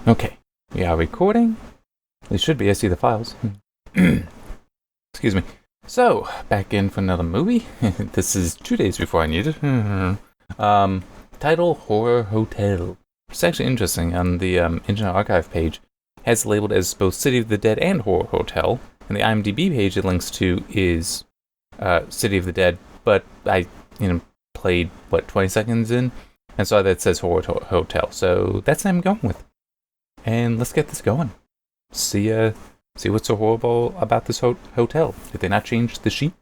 Okay, we are recording. They should be. I see the files. Excuse me. So, back in for another movie. This is 2 days before I need it. Title, Horror Hotel. It's actually interesting. On the Internet Archive page, it has labeled as both City of the Dead and Horror Hotel. And the IMDb page it links to is City of the Dead, but I, played, 20 seconds in, and saw that it says Horror Hotel. So that's what I'm going with. And let's get this going. See what's so horrible about this hotel. Did they not change the sheet?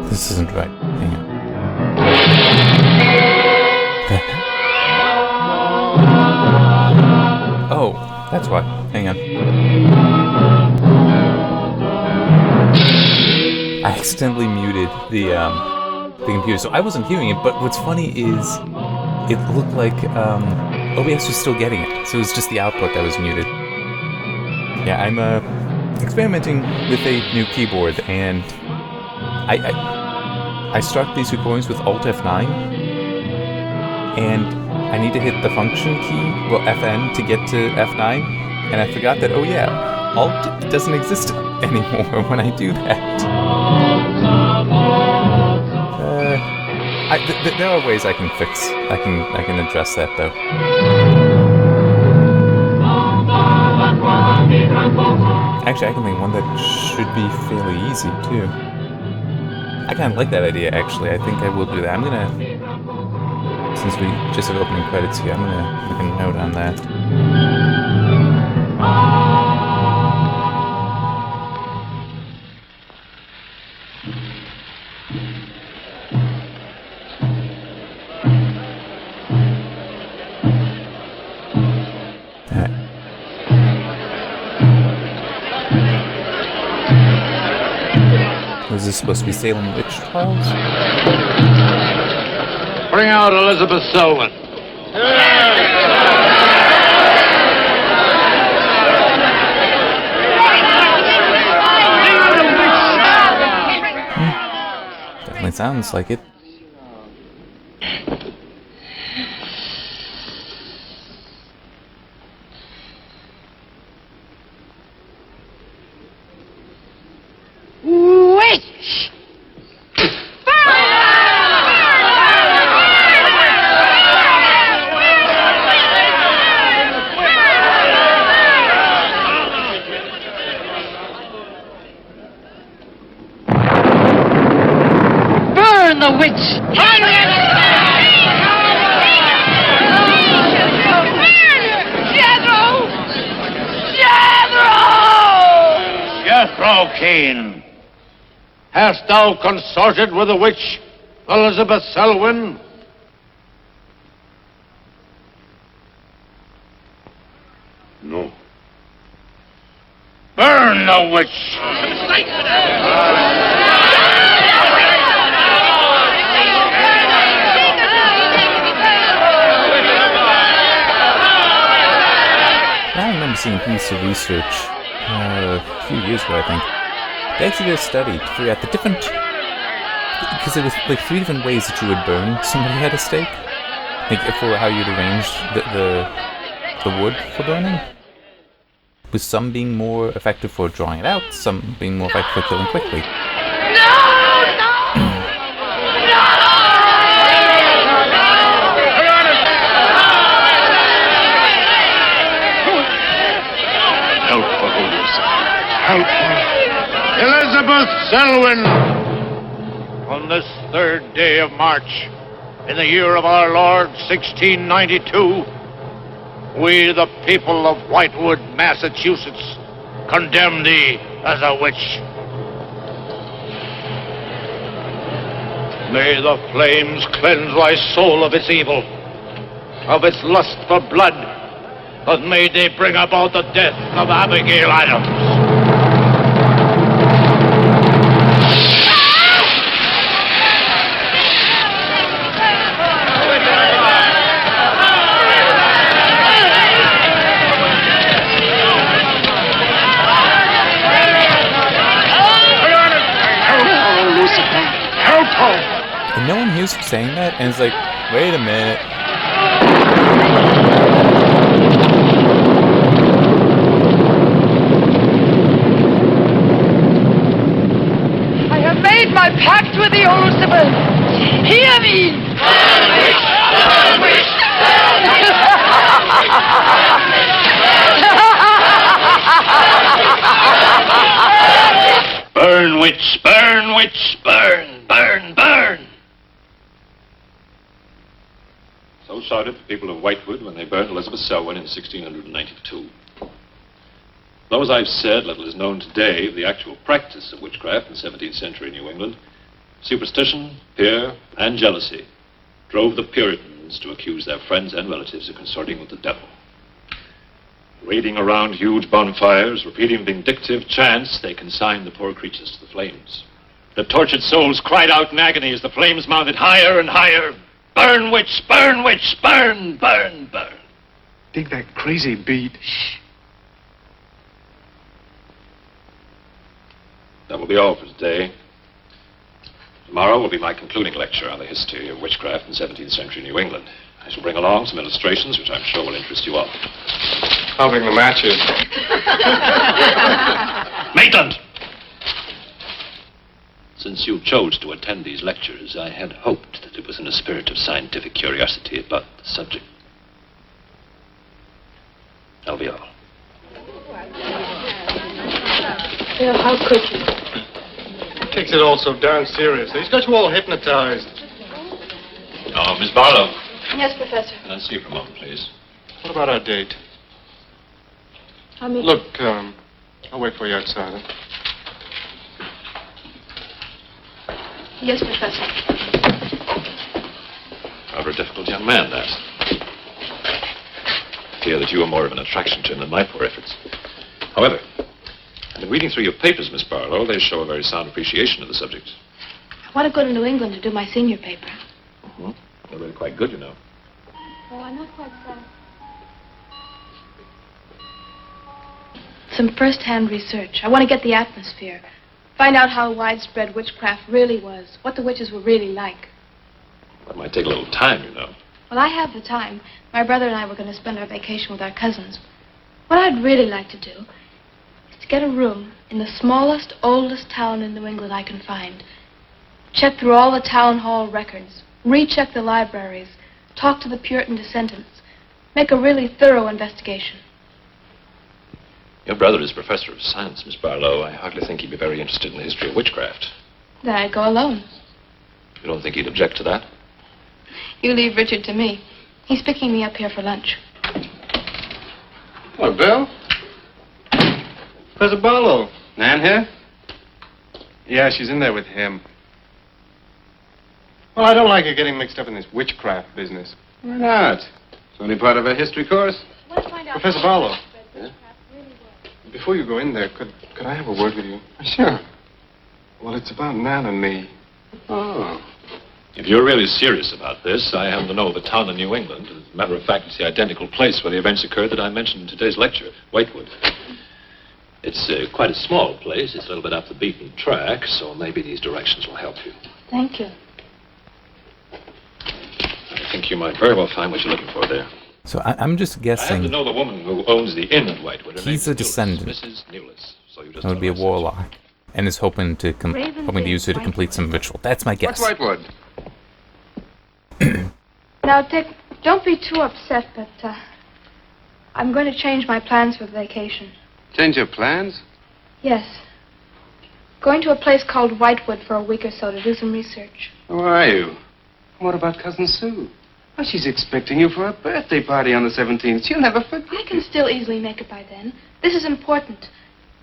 This isn't right. Hang on. Oh, that's why. Hang on. I accidentally muted the computer, so I wasn't hearing it, but what's funny is it looked like OBS was still getting it, so it was just the output that was muted. Yeah, I'm experimenting with a new keyboard, and I start these recordings with Alt F9, and I need to hit the function key, FN, to get to F9, and I forgot that, oh yeah, Alt doesn't exist anymore when I do that. There are ways I can fix. I can address that though. Actually, I can make one that should be fairly easy too. I kind of like that idea. Actually, I think I will do that. I'm gonna, since we just have opening credits here, I'm gonna make a note on that. Was this supposed to be Salem Witch Trials? Bring out Elizabeth Selwyn. Definitely sounds like it. The witch! Jethro Kane, hast thou consorted with the witch Elizabeth Selwyn? No. Burn the witch! I remember seeing a piece of research a few years ago, I think. They actually did a study to figure out the different... Because there was like 3 different ways that you would burn somebody at a stake. Like for how you'd arrange the wood for burning. With some being more effective for drawing it out, some being more effective for killing quickly. Elizabeth Selwyn, on this 3rd day of March, in the year of our Lord 1692, we, the people of Whitewood, Massachusetts, condemn thee as a witch. May the flames cleanse thy soul of its evil, of its lust for blood, but may they bring about the death of Abigail Adams. continues saying that, and it's like, wait a minute. I have made my pact with the Urucible. Hear me! Burn, witch, burn, witch, burn, burn, burn. So shouted the people of Whitewood when they burned Elizabeth Selwyn in 1692. Though, as I've said, little is known today of the actual practice of witchcraft in 17th century New England, superstition, fear, and jealousy drove the Puritans to accuse their friends and relatives of consorting with the devil. Raiding around huge bonfires, repeating vindictive chants, they consigned the poor creatures to the flames. The tortured souls cried out in agony as the flames mounted higher and higher. Burn, witch, burn, witch, burn, burn, burn. Dig that crazy beat. Shh. That will be all for today. Tomorrow will be my concluding lecture on the history of witchcraft in 17th century New England. I shall bring along some illustrations which I'm sure will interest you all. I'll bring the matches. Maitland! Since you chose to attend these lectures, I had hoped that it was in a spirit of scientific curiosity about the subject. That'll be all. Bill, how could you? Takes it all so darn seriously. He's got you all hypnotized. Oh, Miss Barlow. Yes, Professor. Can I see you for a moment, please? What about our date? I'll meet Look, I'll wait for you outside. Huh? Yes, Professor. Rather a difficult young man, that. I fear that you are more of an attraction to him than my poor efforts. However, I've been reading through your papers, Miss Barlow. They show a very sound appreciation of the subject. I want to go to New England to do my senior paper. Mm-hmm. They're really quite good, you know. Oh, I'm not quite sad. Some first-hand research. I want to get the atmosphere. Find out how widespread witchcraft really was. What the witches were really like. That might take a little time, you know. Well, I have the time. My brother and I were going to spend our vacation with our cousins. What I'd really like to do is to get a room in the smallest, oldest town in New England I can find. Check through all the town hall records. Recheck the libraries. Talk to the Puritan descendants. Make a really thorough investigation. Your brother is professor of science, Miss Barlow. I hardly think he'd be very interested in the history of witchcraft. Then I'd go alone. You don't think he'd object to that? You leave Richard to me. He's picking me up here for lunch. Hello, Bill. Professor Barlow. Nan here? Yeah, she's in there with him. Well, I don't like her getting mixed up in this witchcraft business. Why not? It's only part of a history course. Professor Barlow. Before you go in there, could I have a word with you? Sure. Well, it's about Nan and me. Oh. If you're really serious about this, I happen to know of a town in New England. As a matter of fact, it's the identical place where the events occurred that I mentioned in today's lecture, Whitewood. It's quite a small place. It's a little bit off the beaten track, so maybe these directions will help you. Thank you. I think you might very well find what you're looking for there. So I'm just I happen guessing to know the woman who owns the inn at Whitewood. Her he's name a is descendant. Mrs. Newless. So you just that would be a tell her I sent you. warlock, and is hoping to use her to complete some ritual. That's my guess. What's Whitewood? Now, Dick, don't be too upset, but I'm going to change my plans for the vacation. Change your plans? Yes. Going to a place called Whitewood for a week or so to do some research. Who are you? What about Cousin Sue? Well, she's expecting you for a birthday party on the 17th. She'll never forget. I can still easily make it by then. This is important.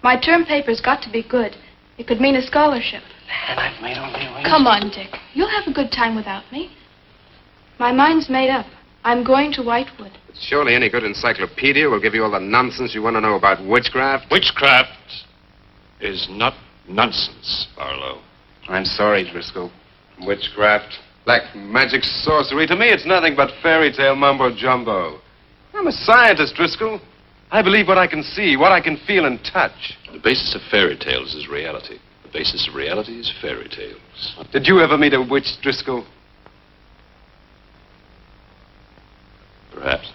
My term paper's got to be good. It could mean a scholarship. And I've made all the arrangements. Come on, Dick. You'll have a good time without me. My mind's made up. I'm going to Whitewood. Surely any good encyclopedia will give you all the nonsense you want to know about witchcraft. Witchcraft is not nonsense, Barlow. I'm sorry, Driscoll. Witchcraft, black magic sorcery. To me, it's nothing but fairy tale mumbo-jumbo. I'm a scientist, Driscoll. I believe what I can see, what I can feel and touch. The basis of fairy tales is reality. The basis of reality is fairy tales. Did you ever meet a witch, Driscoll? Perhaps.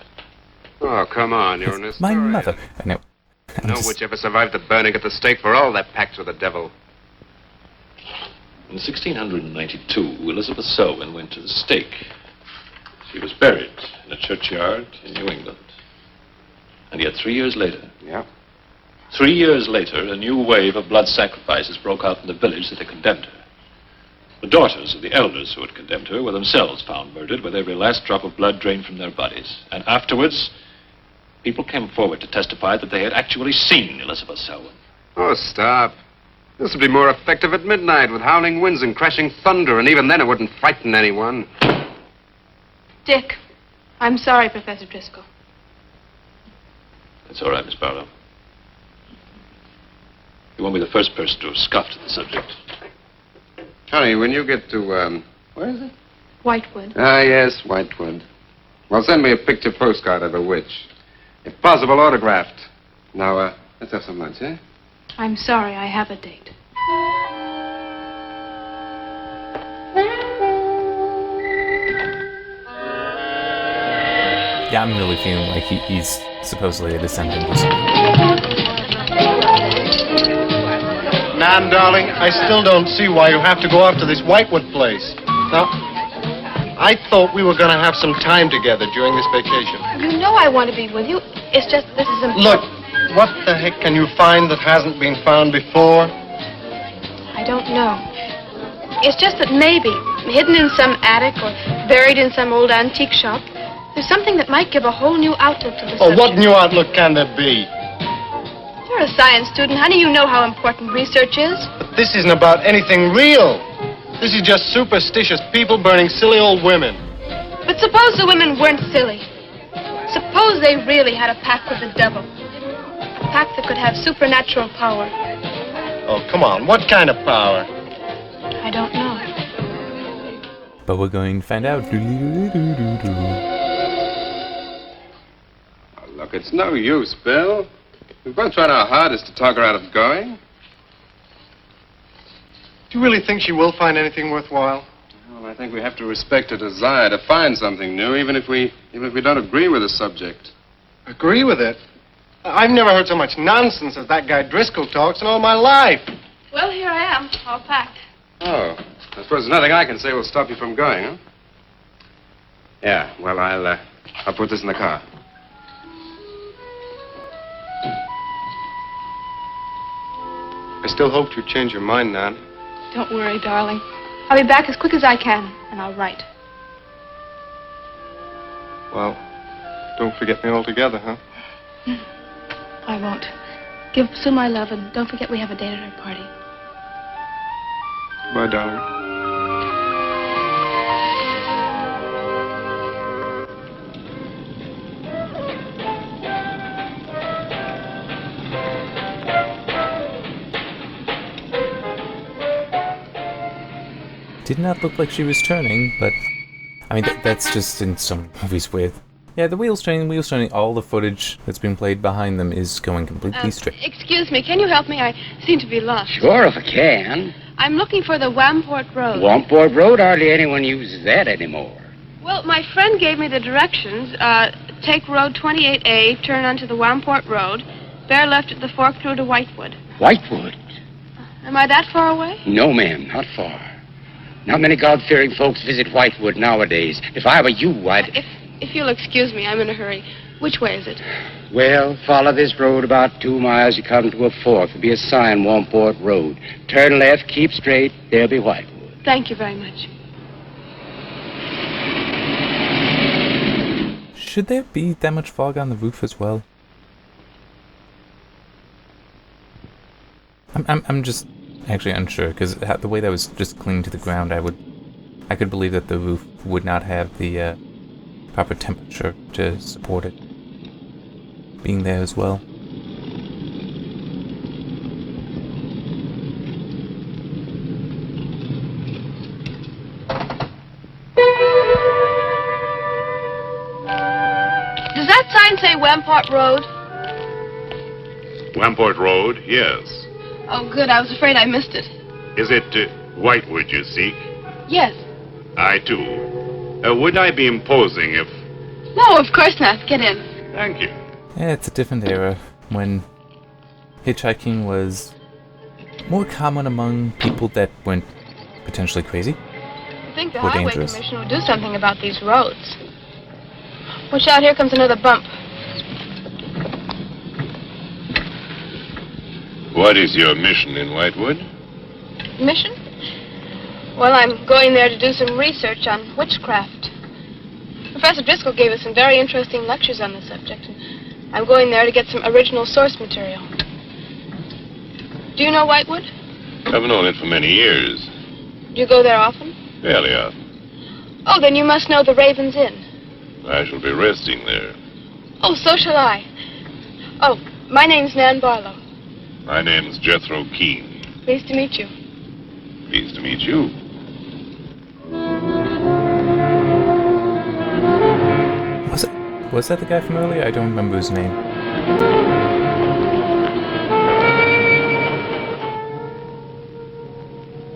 Oh, come on, you're an It's my historian. mother. I know. No whichever survived the burning at the stake for all their pacts with the devil. In 1692, Elizabeth Selwyn went to the stake. She was buried in a churchyard in New England. And yet 3 years later, Yeah. 3 years later, a new wave of blood sacrifices broke out in the village that had condemned her. The daughters of the elders who had condemned her were themselves found murdered with every last drop of blood drained from their bodies. And afterwards, people came forward to testify that they had actually seen Elizabeth Selwyn. Oh, stop. This would be more effective at midnight with howling winds and crashing thunder, and even then it wouldn't frighten anyone. Dick, I'm sorry, Professor Driscoll. That's all right, Miss Barlow. You won't be the first person to have scoffed at the subject. Honey, when you get to, where is it? Whitewood. Ah, yes, Whitewood. Well, send me a picture postcard of the witch. If possible, autographed. Now, let's have some lunch, eh? I'm sorry, I have a date. Yeah, I'm really feeling like he's supposedly a descendant or something. Nan, darling, I still don't see why you have to go off to this Whitewood place. Now, I thought we were going to have some time together during this vacation. You know I want to be with you. It's just this is important. Look, what the heck can you find that hasn't been found before? I don't know. It's just that maybe, hidden in some attic or buried in some old antique shop, there's something that might give a whole new outlook to the Oh, subject. what new outlook can there be? You're a science student, honey. You know how important research is. But this isn't about anything real. This is just superstitious people burning silly old women. But suppose the women weren't silly. Suppose they really had a pact with the devil. A pact that could have supernatural power. Oh, come on. What kind of power? I don't know. But we're going to find out. Oh, look, it's no use, Bill. We've both tried our hardest to talk her out of going. Do you really think she will find anything worthwhile? Well, I think we have to respect her desire to find something new, even if we don't agree with the subject. Agree with it? I've never heard so much nonsense as that guy Driscoll talks in all my life. Well, here I am, all packed. Oh, I suppose there's nothing I can say will stop you from going, huh? Yeah, well, I'll put this in the car. I still hoped you'd change your mind, Nan. Don't worry, darling. I'll be back as quick as I can, and I'll write. Well, don't forget me altogether, huh? I won't. Give Sue my love, and don't forget we have a date at her party. Bye, darling. Did not look like she was turning, but I mean that's just in some movies with. Yeah, the wheels turning. All the footage that's been played behind them is going completely straight. Excuse me, can you help me? I seem to be lost. Sure, if I can. I'm looking for the Wamport Road. Wamport Road, hardly anyone uses that anymore. Well, my friend gave me the directions. Take Road 28A, turn onto the Wamport Road, bear left at the fork through to Whitewood. Whitewood? Am I that far away? No, ma'am, not far. Not many God-fearing folks visit Whitewood nowadays. If I were you, I'd... If you'll excuse me, I'm in a hurry. Which way is it? Well, follow this road about 2 miles. You come to a fork. There'll be a sign, Wamport Road. Turn left, keep straight. There'll be Whitewood. Thank you very much. Should there be that much fog on the roof as well? I'm just actually unsure, because the way that was just clinging to the ground, I could believe that the roof would not have the proper temperature to support it being there as well. Does that sign say Wamport Road? Wamport Road, yes. Oh, good. I was afraid I missed it. Is it Whitewood you seek? Yes. I, too. Would I be imposing if No, of course not. Get in. Thank you. Yeah, it's a different era when hitchhiking was more common among people that weren't potentially crazy. I think the Or Highway dangerous. Commission will do something about these roads. Watch out, here comes another bump. What is your mission in Whitewood? Mission? Well, I'm going there to do some research on witchcraft. Professor Driscoll gave us some very interesting lectures on the subject, and I'm going there to get some original source material. Do you know Whitewood? I've known it for many years. Do you go there often? Fairly often. Oh, then you must know the Raven's Inn. I shall be resting there. Oh, so shall I. Oh, my name's Nan Barlow. My name's Jethro Keene. Pleased to meet you. Pleased to meet you. Was that the guy from earlier? I don't remember his name.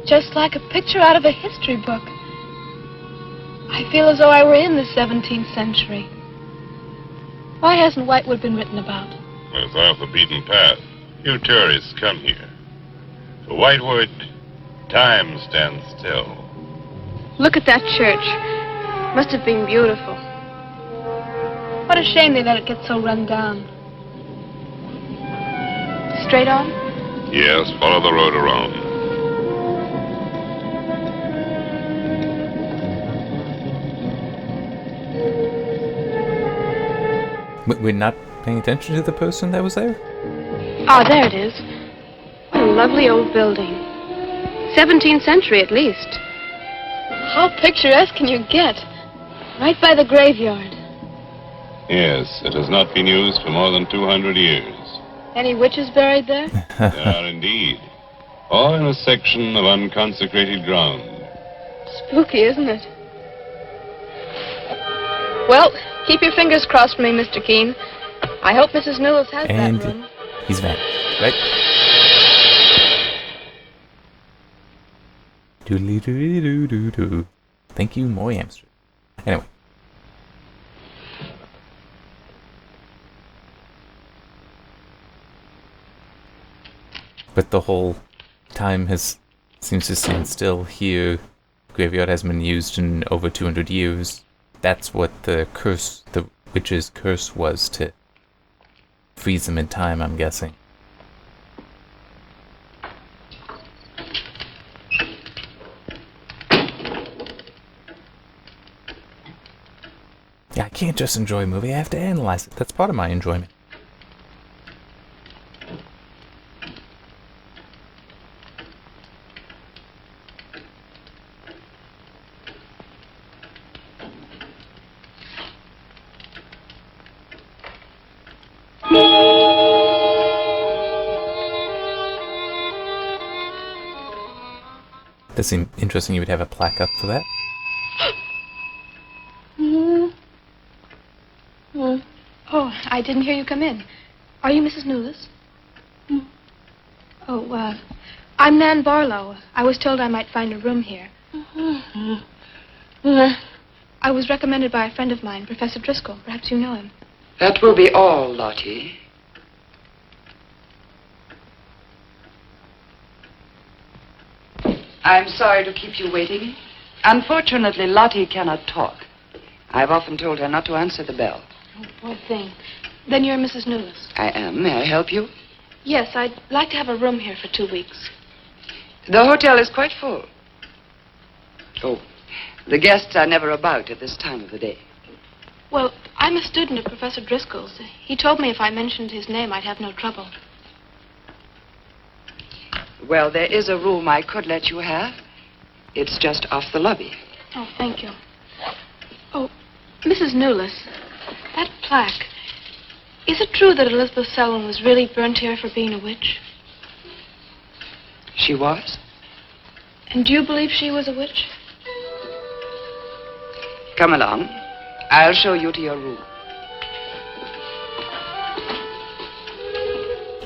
Just like a picture out of a history book. I feel as though I were in the 17th century. Why hasn't Whitewood been written about? It's off the beaten path. Few tourists come here. For Whitewood, time stands still. Look at that church. Must have been beautiful. What a shame they let it get so run down. Straight on? Yes, follow the road around. We're not paying attention to the person that was there? Ah, there it is. What a lovely old building. 17th century at least. How picturesque can you get? Right by the graveyard. Yes, it has not been used for more than 200 years. Any witches buried there? There are indeed. All in a section of unconsecrated ground. Spooky, isn't it? Well, keep your fingers crossed for me, Mr. Keene. I hope Mrs. Newell has And that room. he's vanished, right? Doodly doodly doo doo doo. Thank you, Moy Amsterdam. Anyway. But the whole time seems to stand still here. Graveyard hasn't been used in over 200 years. That's what the witch's curse was, to freeze them in time, I'm guessing. Yeah, I can't just enjoy a movie, I have to analyze it. That's part of my enjoyment. Does seem interesting you would have a plaque up for that. Oh, I didn't hear you come in. Are you Mrs. Newless? Oh, I'm Nan Barlow. I was told I might find a room here. I was recommended by a friend of mine, Professor Driscoll. Perhaps you know him. That will be all, Lottie. I'm sorry to keep you waiting. Unfortunately, Lottie cannot talk. I've often told her not to answer the bell. Oh, poor thing. Then you're Mrs. Newless. I am. May I help you? Yes, I'd like to have a room here for 2 weeks. The hotel is quite full. Oh, the guests are never about at this time of the day. Well, I'm a student of Professor Driscoll's. He told me if I mentioned his name, I'd have no trouble. Well, there is a room I could let you have. It's just off the lobby. Oh, thank you. Oh, Mrs. Newless, that plaque. Is it true that Elizabeth Selwyn was really burnt here for being a witch? She was? And do you believe she was a witch? Come along. I'll show you to your room.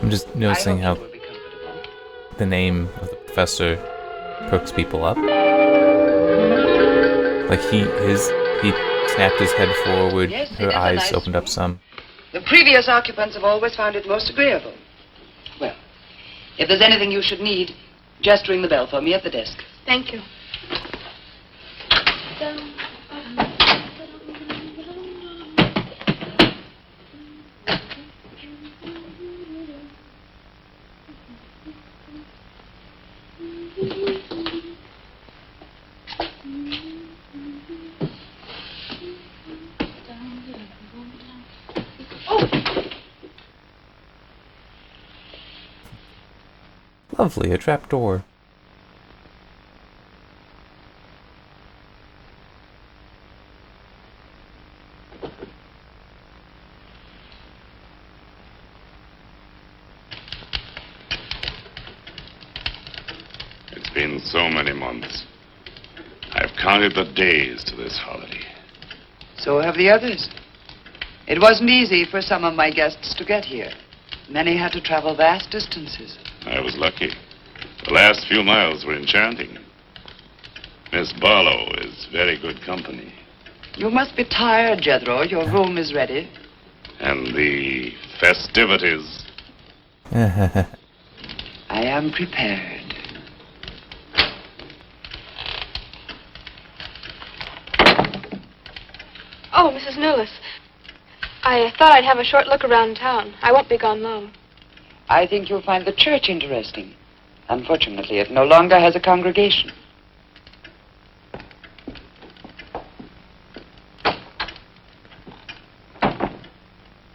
I'm just noticing how the name of the professor perks people up. Like he snapped his head forward. Yes, it Her is a eyes nice opened up room. some. The previous occupants have always found it most agreeable. Well, if there's anything you should need, just ring the bell for me at the desk. Thank you. Lovely, a trapdoor. It's been so many months. I've counted the days to this holiday. So have the others. It wasn't easy for some of my guests to get here. Many had to travel vast distances. I was lucky. The last few miles were enchanting. Miss Barlow is very good company. You must be tired, Jethro. Your room is ready. And the festivities. I am prepared. Oh, Mrs. Newlis. I thought I'd have a short look around town. I won't be gone long. I think you'll find the church interesting. Unfortunately, it no longer has a congregation.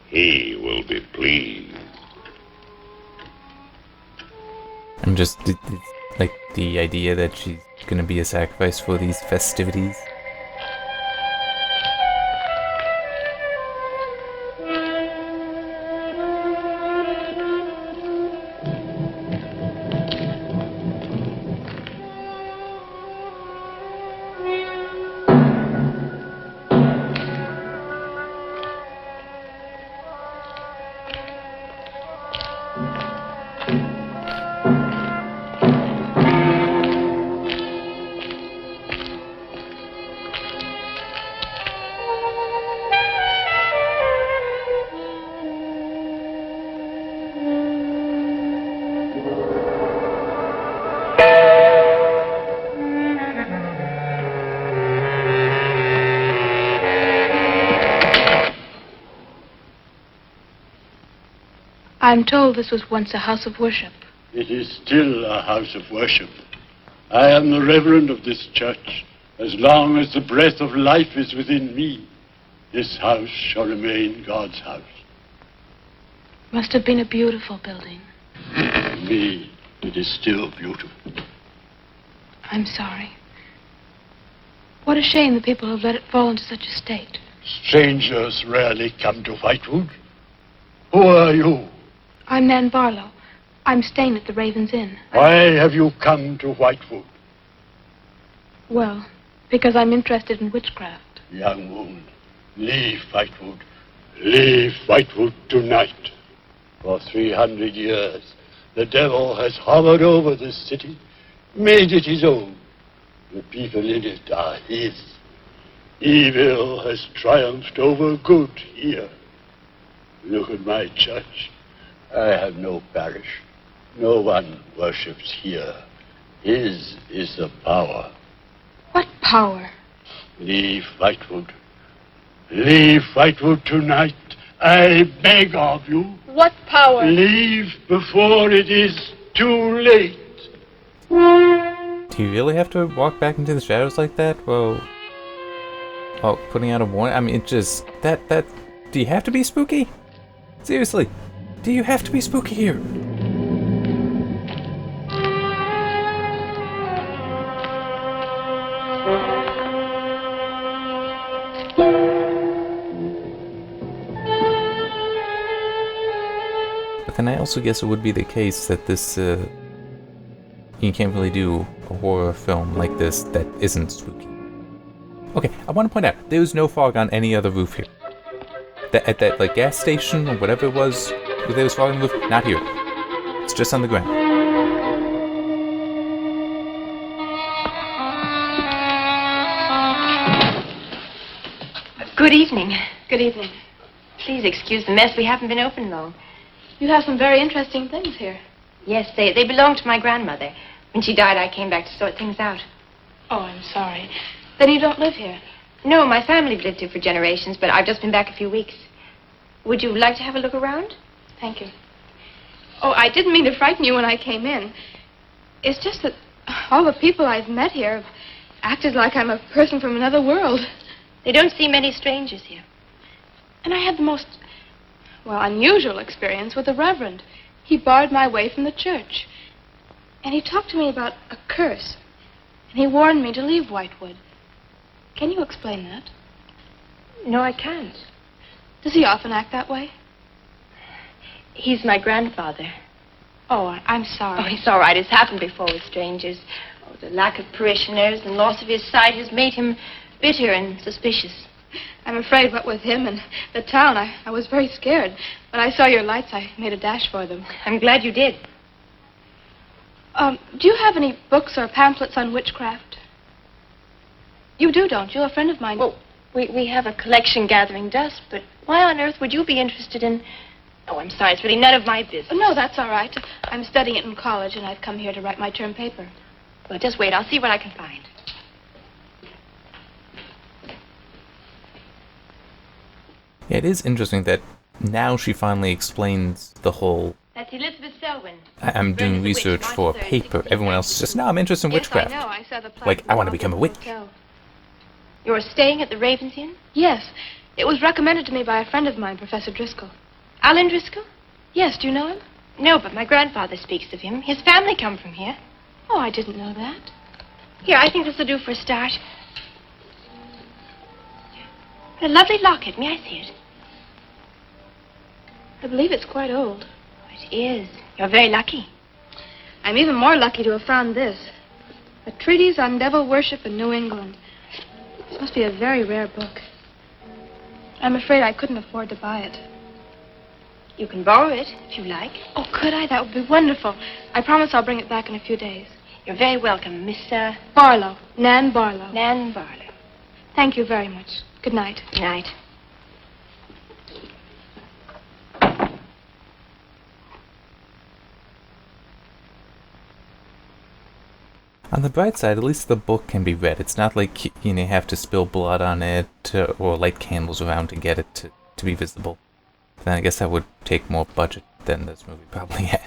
He will be pleased. I'm just like the idea that she's gonna be a sacrifice for these festivities. I'm told this was once a house of worship. It is still a house of worship. I am the reverend of this church. As long as the breath of life is within me, this house shall remain God's house. Must have been a beautiful building. To me, it is still beautiful. I'm sorry. What a shame the people have let it fall into such a state. Strangers rarely come to Whitewood. Who are you? I'm Nan Barlow. I'm staying at the Raven's Inn. Why have you come to Whitewood? Well, because I'm interested in witchcraft. Young woman, leave Whitewood. Leave Whitewood tonight. For 300 years, the devil has hovered over this city, made it his own. The people in it are his. Evil has triumphed over good here. Look at my church. I have no parish. No one worships here. His is the power. What power? Leave Whitewood. Leave Whitewood tonight. I beg of you. What power? Leave before it is too late. Do you really have to walk back into the shadows like that? Well, putting out a warning. I mean, it just that. Do you have to be spooky? Seriously, do you have to be spooky here? But then I also guess it would be the case that this, you can't really do a horror film like this that isn't spooky. Okay, I want to point out, there was no fog on any other roof here. At that like gas station or whatever it was, where there was fog on the roof, not here. It's just on the ground. Good evening. Good evening. Please excuse the mess. We haven't been open long. You have some very interesting things here. Yes, they belong to my grandmother. When she died, I came back to sort things out. Oh, I'm sorry. Then you don't live here? No, my family lived here for generations, but I've just been back a few weeks. Would you like to have a look around? Thank you. Oh, I didn't mean to frighten you when I came in. It's just that all the people I've met here have acted like I'm a person from another world. They don't see many strangers here. And I had the most, unusual experience with the Reverend. He barred my way from the church. And he talked to me about a curse. And he warned me to leave Whitewood. Can you explain that? No, I can't. Does he often act that way? He's my grandfather. Oh, I'm sorry. Oh, it's all right. It's happened before with strangers. Oh, the lack of parishioners and loss of his sight has made him bitter and suspicious. I'm afraid what with him and the town, I was very scared. When I saw your lights, I made a dash for them. I'm glad you did. Do you have any books or pamphlets on witchcraft? You do, don't you? A friend of mine... Well, we have a collection gathering dust, but why on earth would you be interested in... Oh, I'm sorry. It's really none of my business. No, that's all right. I'm studying it in college, and I've come here to write my term paper. Well, just wait. I'll see what I can find. Yeah, it is interesting that now she finally explains the whole... That's Elizabeth Selwyn. I'm doing research for a paper. Everyone else is just, no, I'm interested in witchcraft. Yes, I know. I saw the plaque. Like, I want to become a witch. You're staying at the Ravens Inn? Yes. It was recommended to me by a friend of mine, Professor Driscoll. Alan Driscoll? Yes, do you know him? No, but my grandfather speaks of him. His family come from here. Oh, I didn't know that. Here, I think this will do for a start. What a lovely locket. May I see it? I believe it's quite old. It is. You're very lucky. I'm even more lucky to have found this. A treatise on devil worship in New England. This must be a very rare book. I'm afraid I couldn't afford to buy it. You can borrow it, if you like. Oh, could I? That would be wonderful. I promise I'll bring it back in a few days. You're very welcome, Miss, Barlow. Nan Barlow. Nan Barlow. Thank you very much. Good night. Good night. On the bright side, at least the book can be read. It's not like, you have to spill blood on it or light candles around to get it to be visible. Then I guess that would take more budget than this movie probably had.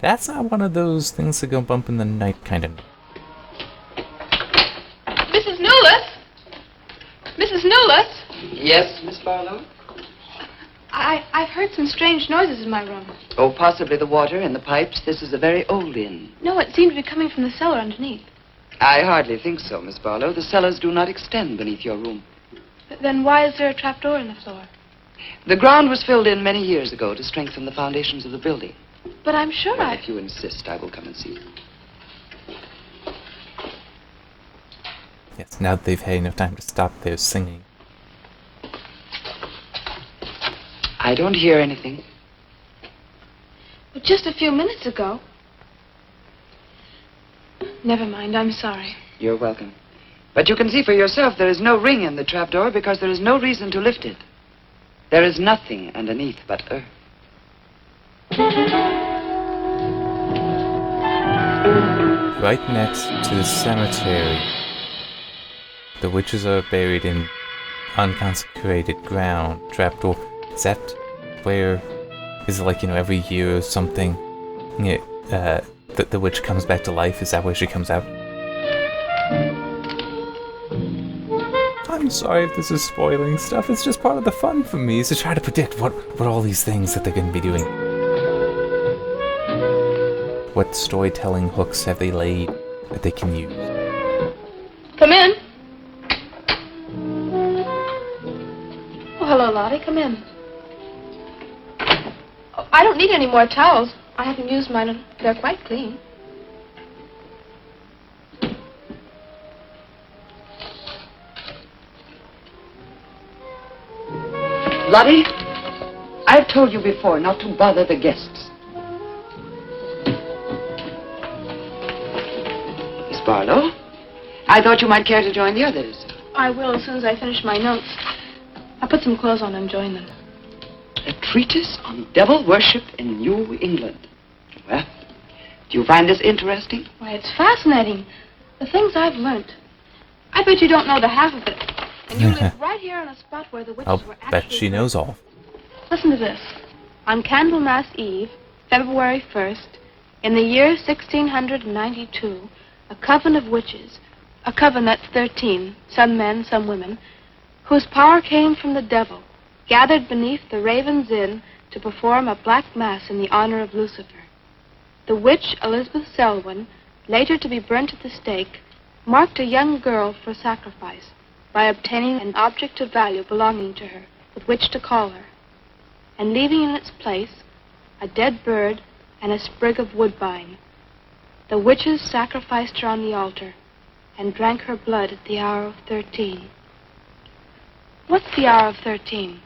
That's not one of those things that go bump in the night kind of. Mrs. Newless? Mrs. Newless? Yes, Miss Barlow? I've heard some strange noises in my room. Oh, possibly the water and the pipes. This is a very old inn. No, it seemed to be coming from the cellar underneath. I hardly think so, Miss Barlow. The cellars do not extend beneath your room. Then why is there a trapdoor in the floor? The ground was filled in many years ago to strengthen the foundations of the building. But I'm sure Well, if you insist, I will come and see you. Yes, now that they've had enough time to stop their singing. I don't hear anything. But just a few minutes ago. Never mind, I'm sorry. You're welcome. But you can see for yourself there is no ring in the trapdoor because there is no reason to lift it. There is nothing underneath but earth. Right next to the cemetery, the witches are buried in unconsecrated ground. Trapdoor. Is that where? Is it like, every year or something? The witch comes back to life? Is that where she comes out? I'm sorry if this is spoiling stuff. It's just part of the fun for me, is to try to predict what all these things that they're going to be doing. What storytelling hooks have they laid that they can use? Come in. Oh, hello, Lottie. Come in. Oh, I don't need any more towels. I haven't used mine. They're quite clean. Lottie, I've told you before not to bother the guests. Miss Barlow, I thought you might care to join the others. I will as soon as I finish my notes. I'll put some clothes on and join them. A treatise on devil worship in New England. Well, do you find this interesting? Why, it's fascinating. The things I've learnt. I bet you don't know the half of it. And you live right here on a spot where the witches I'll were actually... bet she knows all. Listen to this. On Candlemas Eve, February 1st, in the year 1692, a coven of witches, a coven that's 13, some men, some women, whose power came from the devil, gathered beneath the Raven's Inn to perform a black mass in the honor of Lucifer. The witch, Elizabeth Selwyn, later to be burnt at the stake, marked a young girl for sacrifice by obtaining an object of value belonging to her with which to call her, and leaving in its place a dead bird and a sprig of woodbine. The witches sacrificed her on the altar and drank her blood at the hour of 13. What's the hour of 13?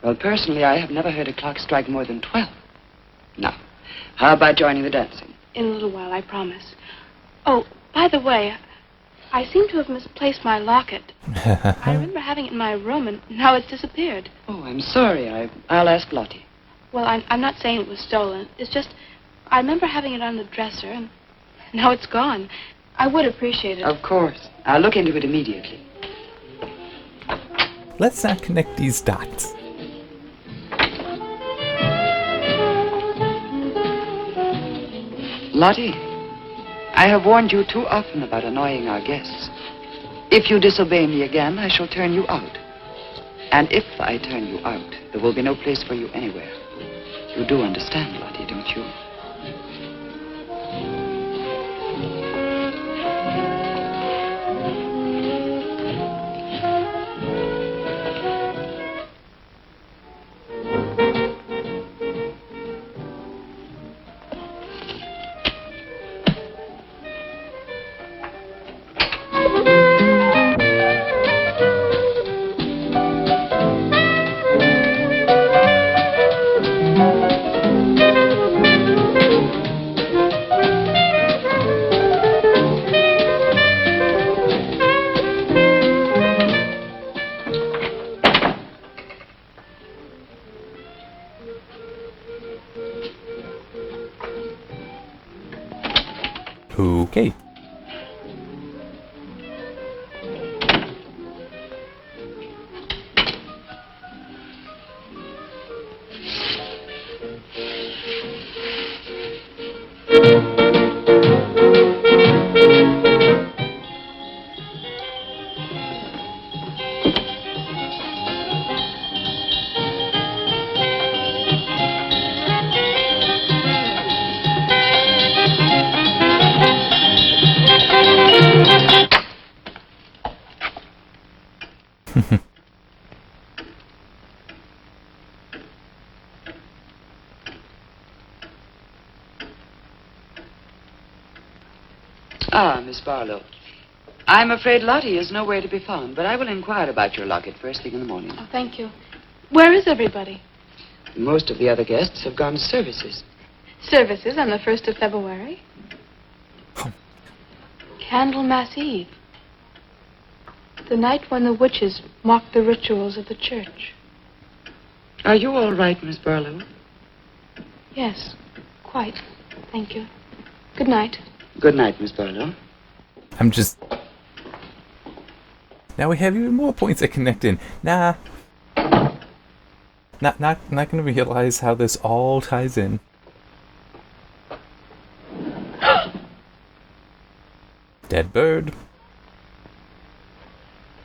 Well, personally, I have never heard a clock strike more than 12. Now, how about joining the dancing? In a little while, I promise. Oh, by the way, I seem to have misplaced my locket. I remember having it in my room, and now it's disappeared. Oh, I'm sorry. I'll ask Lottie. Well, I'm not saying it was stolen. It's just, I remember having it on the dresser, and now it's gone. I would appreciate it. Of course. I'll look into it immediately. Let's not connect these dots. Lottie, I have warned you too often about annoying our guests. If you disobey me again, I shall turn you out. And if I turn you out, there will be no place for you anywhere. You do understand, Lottie, don't you? Okay. Ah, Miss Barlow. I'm afraid Lottie is nowhere to be found, but I will inquire about your locket first thing in the morning. Oh, thank you. Where is everybody? Most of the other guests have gone to services. Services on the 1st of February? Candlemas Eve. The night when the witches mocked the rituals of the church. Are you all right, Miss Barlow? Yes, quite. Thank you. Good night. Good night, Miss Barlow. I'm just... Now we have even more points that connect in. Nah. Not gonna realize how this all ties in. Dead bird.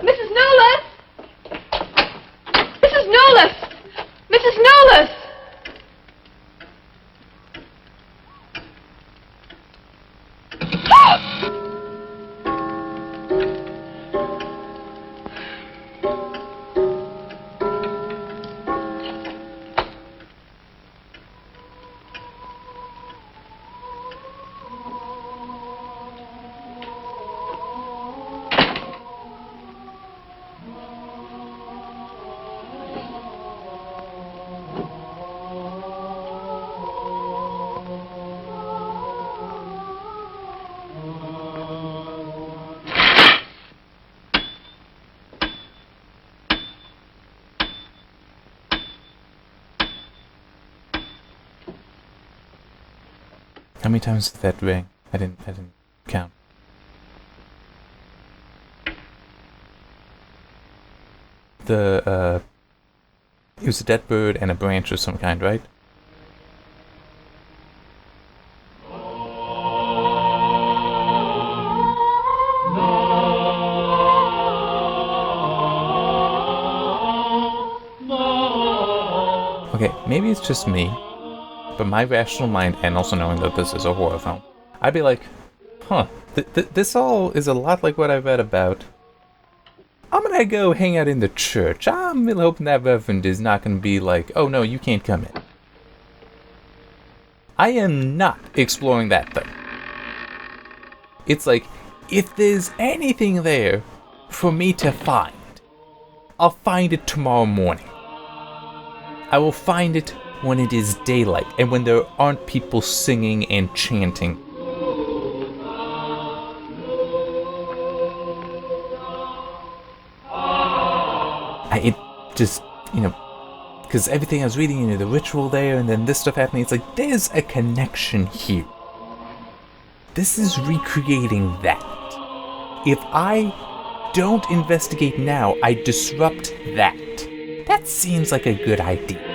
Mrs. Nolas! Mrs. Nolas! Mrs. Nolas! How many times did that ring? I didn't count. It was a dead bird and a branch of some kind, right? Okay, maybe it's just me, but my rational mind, and also knowing that this is a horror film, I'd be like, huh, this all is a lot like what I read about. I'm gonna go hang out in the church. I'm really hoping that reverend is not gonna be like, oh no, you can't come in. I am not exploring that thing. It's like, if there's anything there for me to find, I'll find it tomorrow morning. I will find it when it is daylight and when there aren't people singing and chanting. It just, because everything I was reading, the ritual there and then this stuff happening, it's like, there's a connection here. This is recreating that. If I don't investigate now, I disrupt that. That seems like a good idea.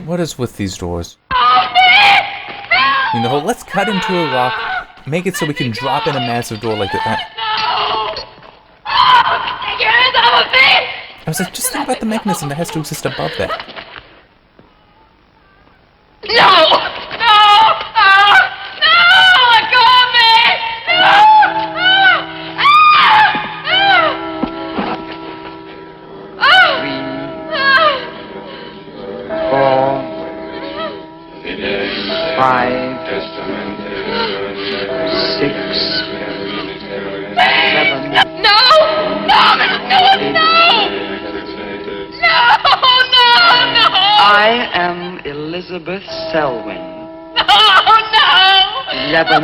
What is with these doors? The whole let's cut into a rock, make it so we can drop in a massive door like that. Take your hands off of me! I was like, just think about the mechanism that has to exist above that. No! Let go of me! Five, 6, 7. No! I am Elizabeth Selwyn. No! 11.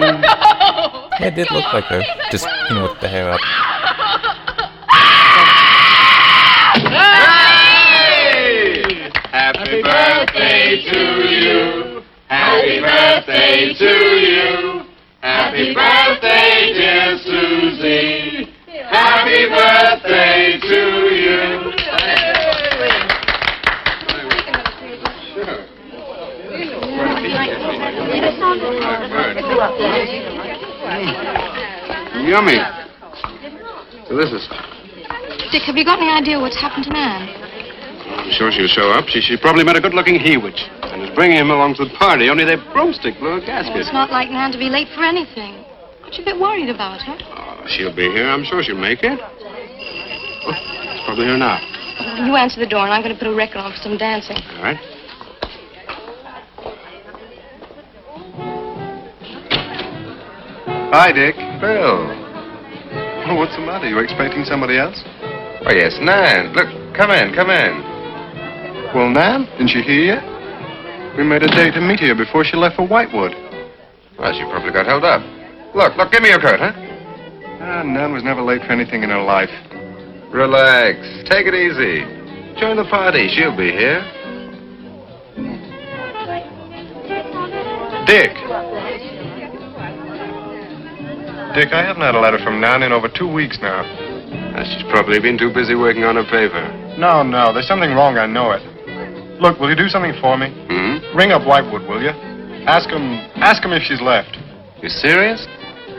Yeah, it did look like her. Just, with the hair up. Hey! Happy birthday to you! Happy birthday to you! Happy birthday, dear Susie! Happy birthday to you! Yummy. Delicious. Dick, have you got any idea what's happened to Nan? I'm sure she'll show up. She probably met a good-looking Hewitt and is bringing him along to the party, only their broomstick blew a gasket. Oh, it's not like Nan to be late for anything. Aren't you a bit worried about her? Oh, she'll be here. I'm sure she'll make it. Oh, it's probably here now. You answer the door, and I'm going to put a record on for some dancing. All right. Hi, Dick. Bill. Oh, what's the matter? You expecting somebody else? Oh, yes, Nan. Look, come in. Well, Nan, didn't you hear yet? We made a date to meet here before she left for Whitewood. Well, she probably got held up. Look, give me your coat, huh? Nan was never late for anything in her life. Relax. Take it easy. Join the party. She'll be here. Dick, I haven't had a letter from Nan in over 2 weeks now. She's probably been too busy working on her paper. No, there's something wrong, I know it. Look, will you do something for me? Ring up Whitewood, will you? Ask him if she's left. You serious?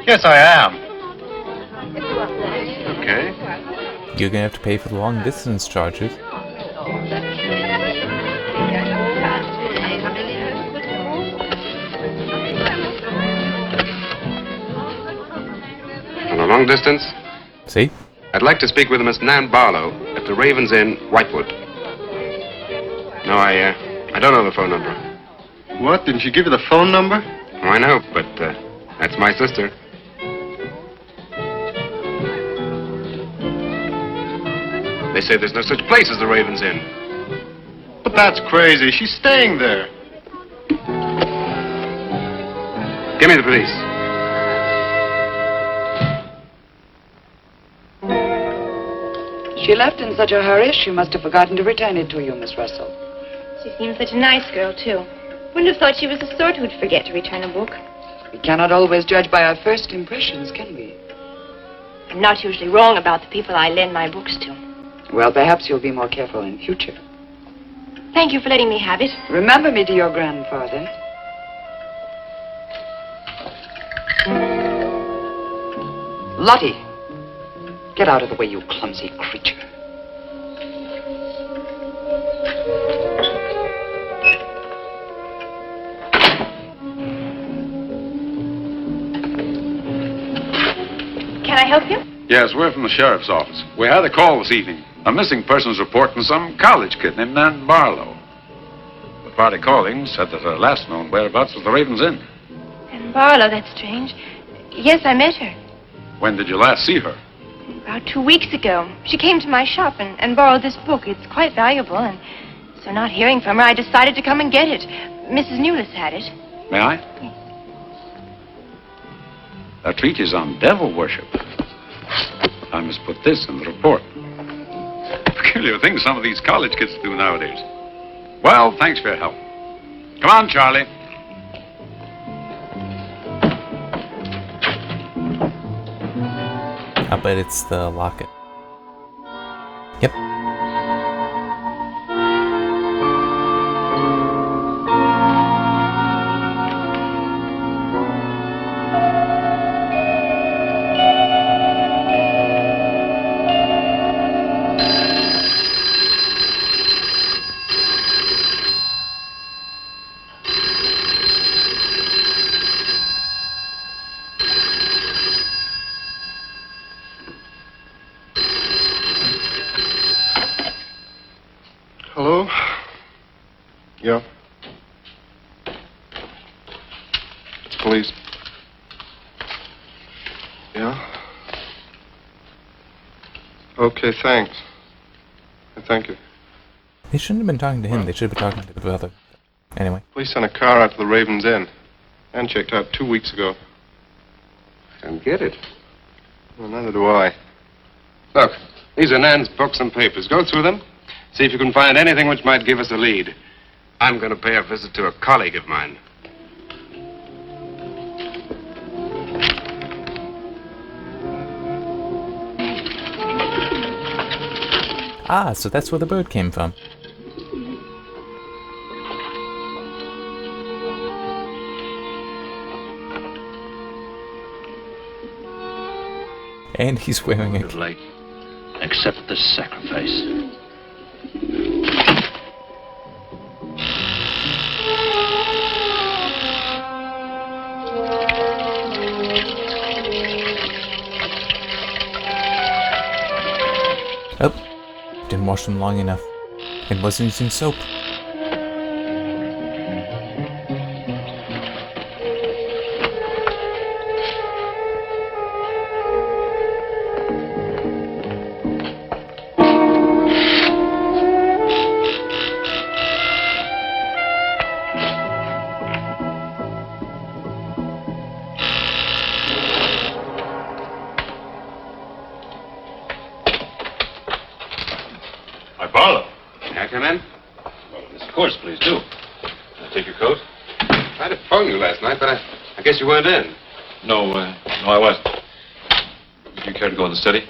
Yes, I am. Okay. You're gonna have to pay for the long distance charges. On a long distance? See? I'd like to speak with Miss Nan Barlow at the Ravens Inn, Whitewood. No, I don't know the phone number. What? Didn't she give you the phone number? Oh, I know, but that's my sister. They say there's no such place as the Ravens Inn. But that's crazy. She's staying there. Give me the police. She left in such a hurry, she must have forgotten to return it to you, Miss Russell. She seems such a nice girl, too. Wouldn't have thought she was the sort who'd forget to return a book. We cannot always judge by our first impressions, can we? I'm not usually wrong about the people I lend my books to. Well, perhaps you'll be more careful in future. Thank you for letting me have it. Remember me to your grandfather. Lottie, get out of the way, you clumsy creature. Can I help you? Yes, we're from the sheriff's office. We had a call this evening. A missing persons report from some college kid named Nan Barlow. The party calling said that her last known whereabouts was the Raven's Inn. And Barlow, that's strange. Yes, I met her. When did you last see her? About 2 weeks ago. She came to my shop and borrowed this book. It's quite valuable, and so not hearing from her, I decided to come and get it. Mrs. Newless had it. May I? That treatise on devil worship. I must put this in the report. Peculiar things some of these college kids do nowadays. Well, thanks for your help. Come on, Charlie. I bet it's the locket. Yep. Hello? Yeah? It's police. Yeah? Okay, thanks. Thank you. They shouldn't have been talking to him. They should have been talking to the brother. Anyway. Police sent a car out to the Raven's Inn. And checked out 2 weeks ago. I don't get it. Well, neither do I. Look, these are Nan's books and papers. Go through them. See if you can find anything which might give us a lead. I'm going to pay a visit to a colleague of mine. Ah, so that's where the bird came from. And he's wearing a... Late. Accept the sacrifice. Oh, didn't wash them long enough. And wasn't using soap. Barlow. May I come in? Well, of course, please do. Can I take your coat? I tried to phone you last night, but I guess you weren't in. No, I wasn't. Would you care to go in the study?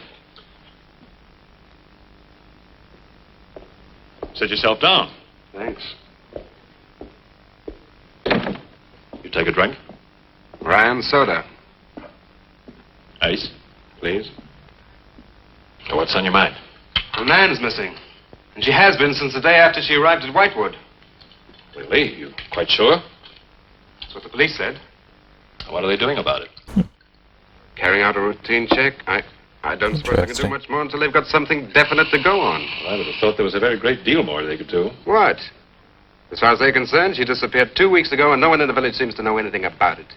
Sit yourself down. Thanks. You take a drink? Ryan soda. Ice, please. So what's on your mind? Well, Nan's missing. And she has been since the day after she arrived at Whitewood. Really? You quite sure? That's what the police said. What are they doing about it? Carrying out a routine check. I don't suppose they can do much more until they've got something definite to go on. Well, I would have thought there was a very great deal more they could do. What? As far as they're concerned, she disappeared 2 weeks ago, and no one in the village seems to know anything about it.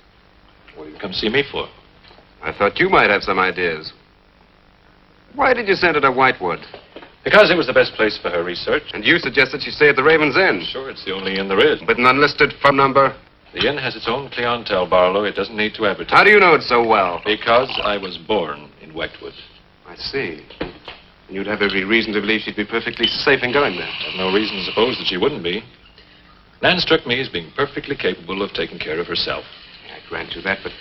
What did you come see me for? I thought you might have some ideas. Why did you send her to Whitewood? Because it was the best place for her research. And you suggested she stay at the Raven's Inn. Sure, it's the only inn there is. With an unlisted phone number? The inn has its own clientele, Barlow. It doesn't need to advertise. How do you know it so well? Because I was born in Whitewood. I see. And you'd have every reason to believe she'd be perfectly safe in going there. I've no reason to suppose that she wouldn't be. Nan struck me as being perfectly capable of taking care of herself. I grant you that, but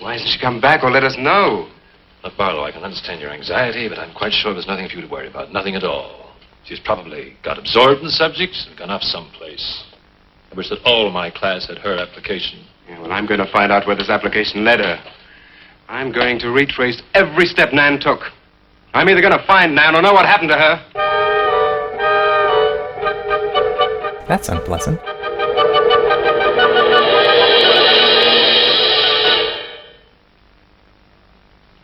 why hasn't she come back or let us know? Look, Barlow, I can understand your anxiety, but I'm quite sure there's nothing for you to worry about. Nothing at all. She's probably got absorbed in the subject and gone off someplace. I wish that all my class had her application. Yeah, well, I'm going to find out where this application led her. I'm going to retrace every step Nan took. I'm either going to find Nan or know what happened to her. That's unpleasant.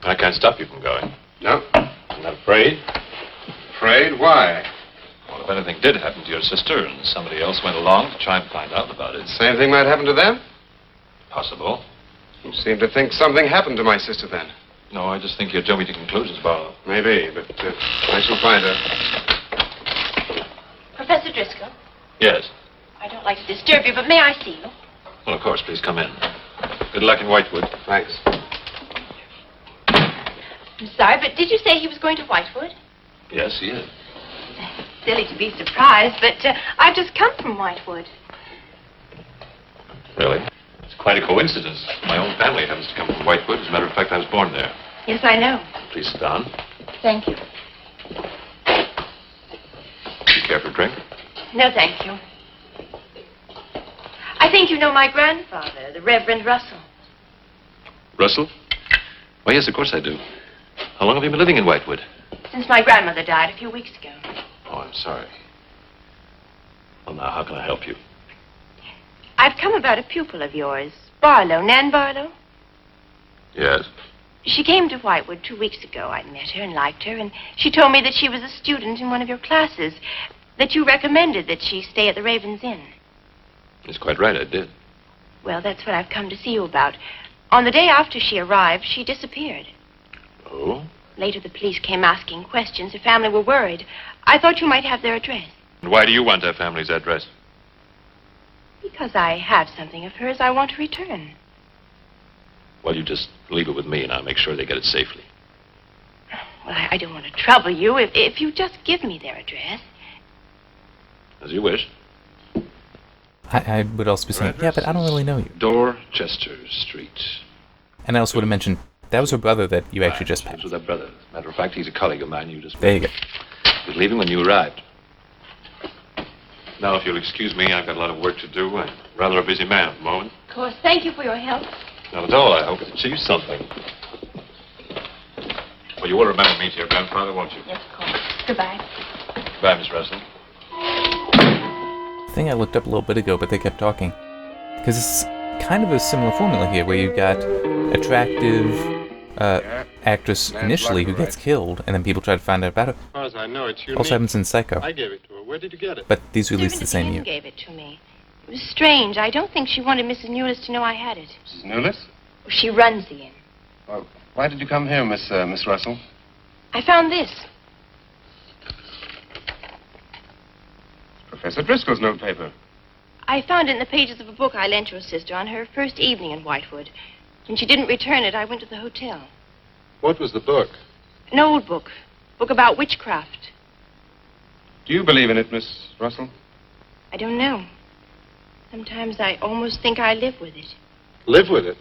I can't stop you from going. No. I'm not afraid. Afraid? Why? Well, if anything did happen to your sister and somebody else went along to try and find out about it. Same thing might happen to them? Possible. You seem to think something happened to my sister then. No, I just think you're jumping to conclusions, Barlow. Maybe, but I shall find her. Professor Driscoll, Yes. I don't like to disturb you, but may I see you? Well, of course, please come in. Good luck in Whitewood. Thanks. I'm sorry, but did you say he was going to Whitewood? Yes, he is. Silly to be surprised, but I've just come from Whitewood. Really? It's quite a coincidence. My own family happens to come from Whitewood. As a matter of fact, I was born there. Yes, I know. Please sit down. Thank you. Do you care for a drink? No, thank you. I think you know my grandfather, the Reverend Russell. Russell? Oh, yes, of course I do. How long have you been living in Whitewood? Since my grandmother died a few weeks ago. Oh, I'm sorry. Well, now, how can I help you? I've come about a pupil of yours, Barlow, Nan Barlow. Yes. She came to Whitewood 2 weeks ago. I met her and liked her, and she told me that she was a student in one of your classes, that you recommended that she stay at the Raven's Inn. That's quite right, I did. Well, that's what I've come to see you about. On the day after she arrived, she disappeared. Oh? Later, the police came asking questions. Her family were worried. I thought you might have their address. And why do you want her family's address? Because I have something of hers I want to return. Well, you just leave it with me, and I'll make sure they get it safely. Well, I don't want to trouble you. If you just give me their address. As you wish. I would also be saying, yeah, but I don't really know you. Dorchester Street. And I also would have mentioned, that was her brother that you actually just That passed. was her brother. As a matter of fact, he's a colleague of mine. You just... There you go. He was leaving when you arrived. Now, if you'll excuse me, I've got a lot of work to do. I'm rather a busy man at the moment. Of course. Thank you for your help. Not at all. I hope it achieves something. Well, you will remember me to your grandfather, won't you? Yes, of course. Goodbye. Goodbye, Miss Russell. Thing I looked up a little bit ago, but they kept talking. Because it's kind of a similar formula here, where you've got attractive actress initially who gets killed, and then people try to find out about her. As far as I know, it's unique. Also happens in Psycho. I gave it to her. Where did you get it? But these released the same year. Gave it to me. It was strange. I don't think she wanted Mrs. Newless to know I had it. Mrs. Newless? She runs the inn. Well, why did you come here, Miss Russell? I found this. Professor Driscoll's notepaper. I found it in the pages of a book I lent your sister on her first evening in Whitewood. When she didn't return it, I went to the hotel. What was the book? An old book. Book about witchcraft. Do you believe in it, Miss Russell? I don't know. Sometimes I almost think I live with it. Live with it?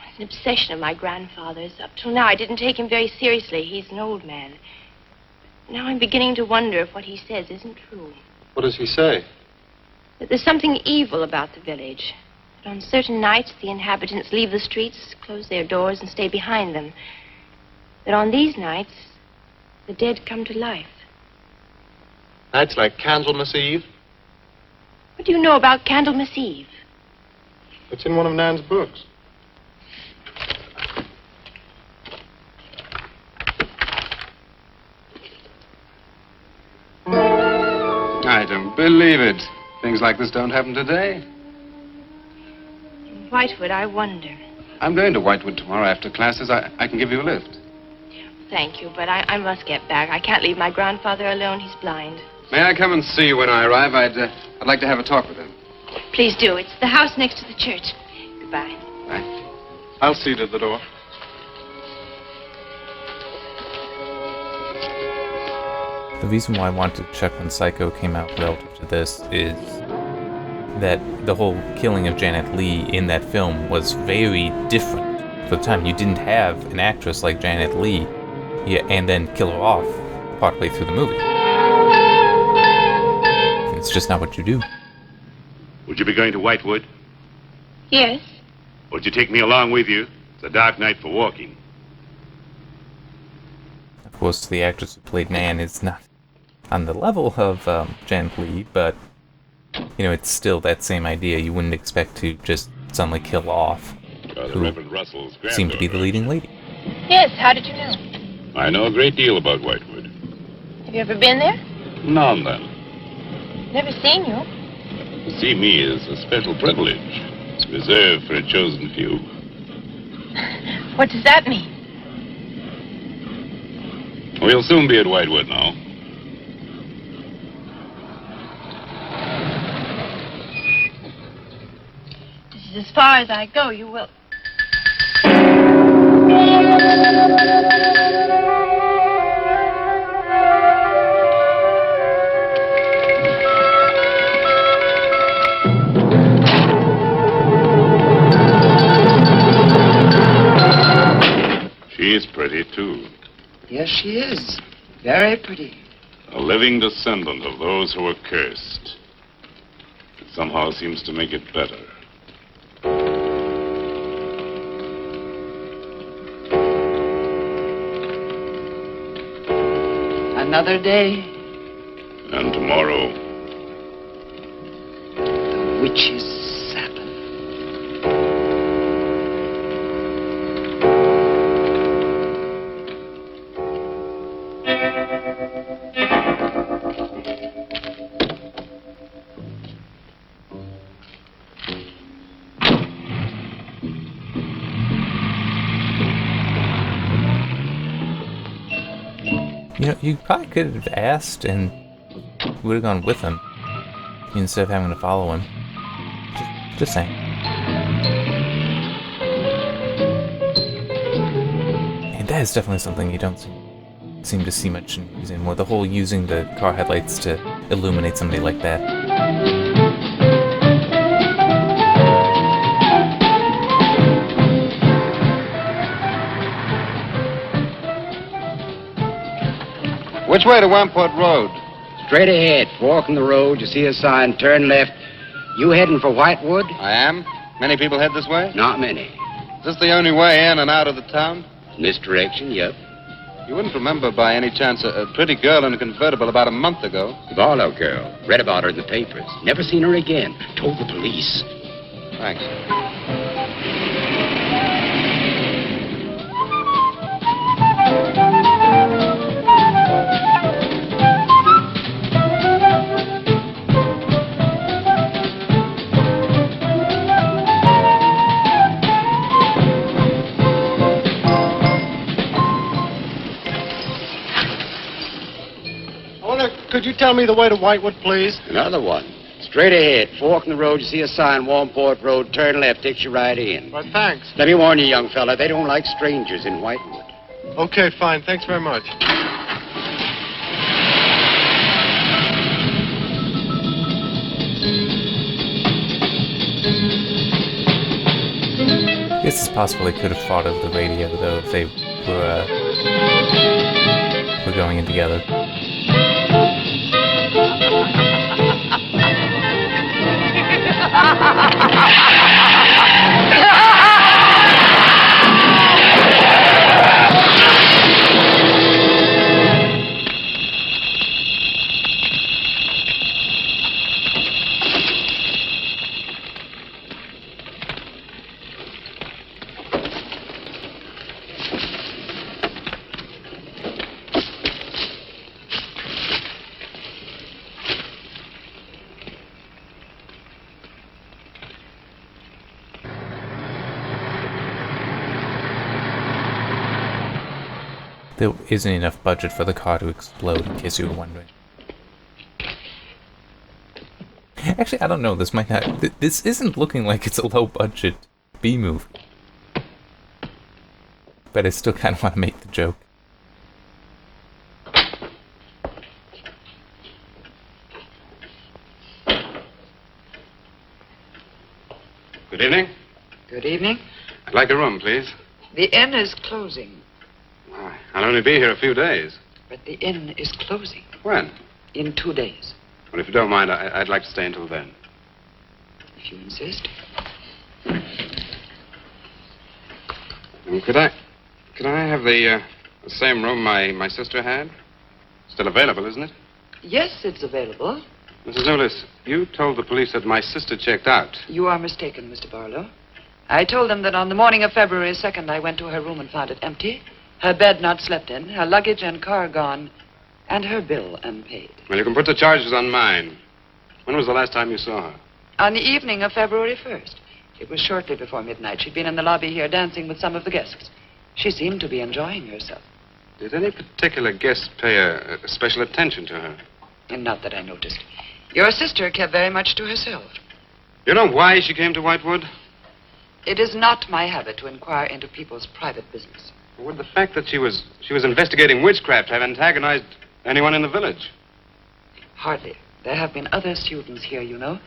It's an obsession of my grandfather's. Up till now, I didn't take him very seriously. He's an old man. Now I'm beginning to wonder if what he says isn't true. What does he say? That there's something evil about the village. That on certain nights, the inhabitants leave the streets, close their doors, and stay behind them. That on these nights, the dead come to life. Nights like Candlemas Eve? What do you know about Candlemas Eve? It's in one of Nan's books. I don't believe it. Things like this don't happen today. In Whitewood, I wonder. I'm going to Whitewood tomorrow after classes. I can give you a lift. thank you, but I must get back. I can't leave my grandfather alone. He's blind. May I come and see you when I arrive? I'd like to have a talk with him. Please do. It's the house next to the church. Goodbye. Bye. I'll see you at the door. The reason why I wanted to check when Psycho came out relative to this is that the whole killing of Janet Leigh in that film was very different. For the time, you didn't have an actress like Janet Leigh, and then kill her off partway through the movie. It's just not what you do. Would you be going to Whitewood? Yes. Would you take me along with you? It's a dark night for walking. Of course, the actress who played Nan is not on the level of Janet Leigh, but, you know, it's still that same idea. You wouldn't expect to just suddenly kill off who Reverend Russell's seemed to be the leading lady. Yes, how did you know? I know a great deal about Whitewood. Have you ever been there? Now and then. Never seen you. To see me is a special privilege. It's reserved for a chosen few. What does that mean? We'll soon be at Whitewood now. This is as far as I go. You will. She's pretty, too. Yes, she is. Very pretty. A living descendant of those who were cursed. It somehow seems to make it better. Another day. And tomorrow. The witch's Sabbath. You know, you probably could have asked and would have gone with him instead of having to follow him. Just saying. And that is definitely something you don't seem to see much in with the whole using the car headlights to illuminate somebody like that. Which way to Wamport Road? Straight ahead. Walking the road, you see a sign, turn left. You heading for Whitewood? I am. Many people head this way? Not many. Is this the only way in and out of the town? In this direction, yep. You wouldn't remember by any chance a pretty girl in a convertible about a month ago? Barlow girl. Read about her in the papers. Never seen her again. Told the police. Thanks. Could you tell me the way to Whitewood, please? Another one. Straight ahead. Fork in the road, you see a sign, Wamport Road. Turn left, takes you right in. Well, thanks. Let me warn you, young fella, they don't like strangers in Whitewood. Okay, fine. Thanks very much. I guess it's possible they could have thought of the radio, though, if they were going in together. There isn't enough budget for the car to explode, in case you were wondering. Actually, I don't know. This might not. This isn't looking like it's a low-budget B movie. But I still kind of want to make the joke. Good evening. Good evening. I'd like a room, please. The inn is closing. Why, I'll only be here a few days. But the inn is closing. When? In 2 days. Well, if you don't mind, I'd like to stay until then. If you insist. Could I have the same room my sister had? Still available, isn't it? Yes, it's available. Mrs. Newless, you told the police that my sister checked out. You are mistaken, Mr. Barlow. I told them that on the morning of February 2nd, I went to her room and found it empty, her bed not slept in, her luggage and car gone, and her bill unpaid. Well, you can put the charges on mine. When was the last time you saw her? On the evening of February 1st. It was shortly before midnight. She'd been in the lobby here dancing with some of the guests. She seemed to be enjoying herself. Did any particular guest pay a special attention to her? And not that I noticed. Your sister kept very much to herself. You know why she came to Whitewood? It is not my habit to inquire into people's private business. Would the fact that she was investigating witchcraft have antagonized anyone in the village? Hardly. There have been other students here, you know.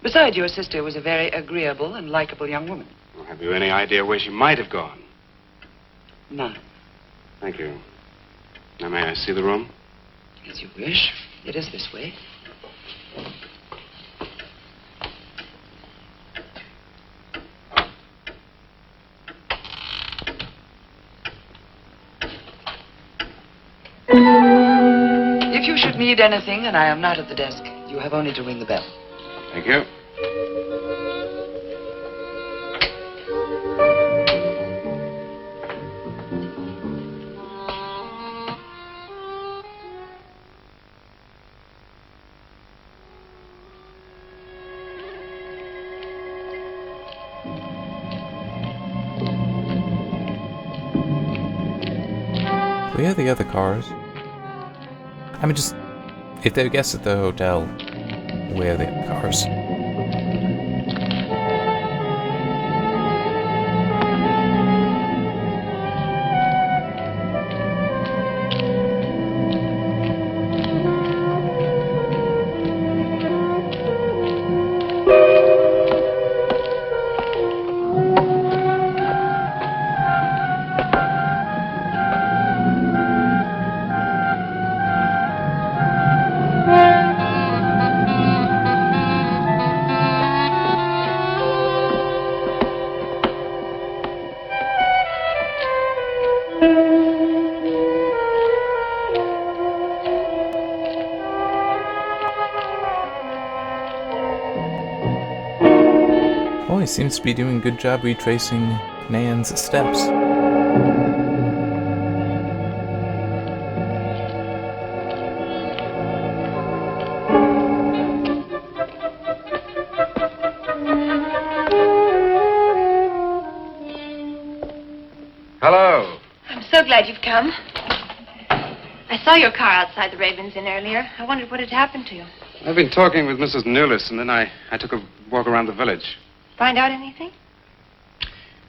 Besides, your sister was a very agreeable and likable young woman. Well, have you any idea where she might have gone? None. Thank you. Now, may I see the room? As you wish. It is this way. If you should need anything and I am not at the desk, you have only to ring the bell. Thank you. Where are the other cars? I mean, just... if they're guests at the hotel, where are the other cars? Oh, he seems to be doing a good job retracing Nan's steps. Hello. I'm so glad you've come. I saw your car outside the Ravens Inn earlier. I wondered what had happened to you. I've been talking with Mrs. Newless, and then I took a walk around the village. Find out anything?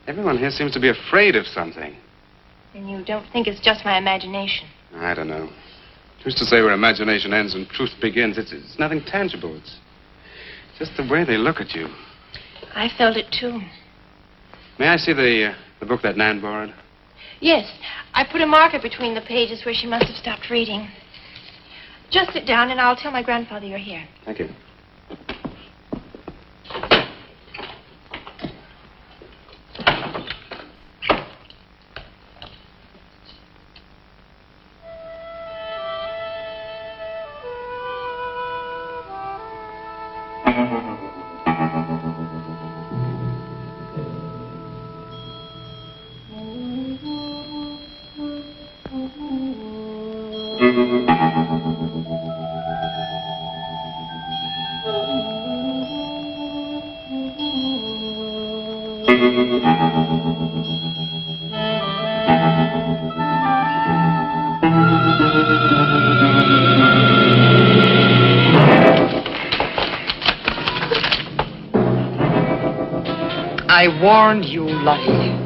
Everyone here seems to be afraid of something. And you don't think it's just my imagination? I don't know. Who's to say where imagination ends and truth begins? It's nothing tangible. It's just the way they look at you. I felt it too. May I see the book that Nan borrowed? Yes, I put a marker between the pages where she must have stopped reading. Just sit down and I'll tell my grandfather you're here. Thank you. I warned you, Lottie.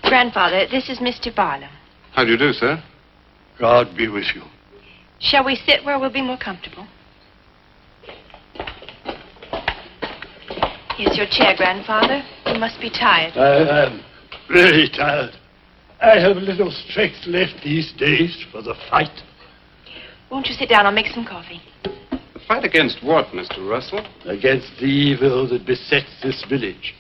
Grandfather, this is Mr. Barlow. How do you do, sir? God be with you. Shall we sit where we'll be more comfortable? Here's your chair, Grandfather. You must be tired. I am really tired. I have little strength left these days for the fight. Won't you sit down? I'll make some coffee. The fight against what, Mr. Russell? Against the evil that besets this village.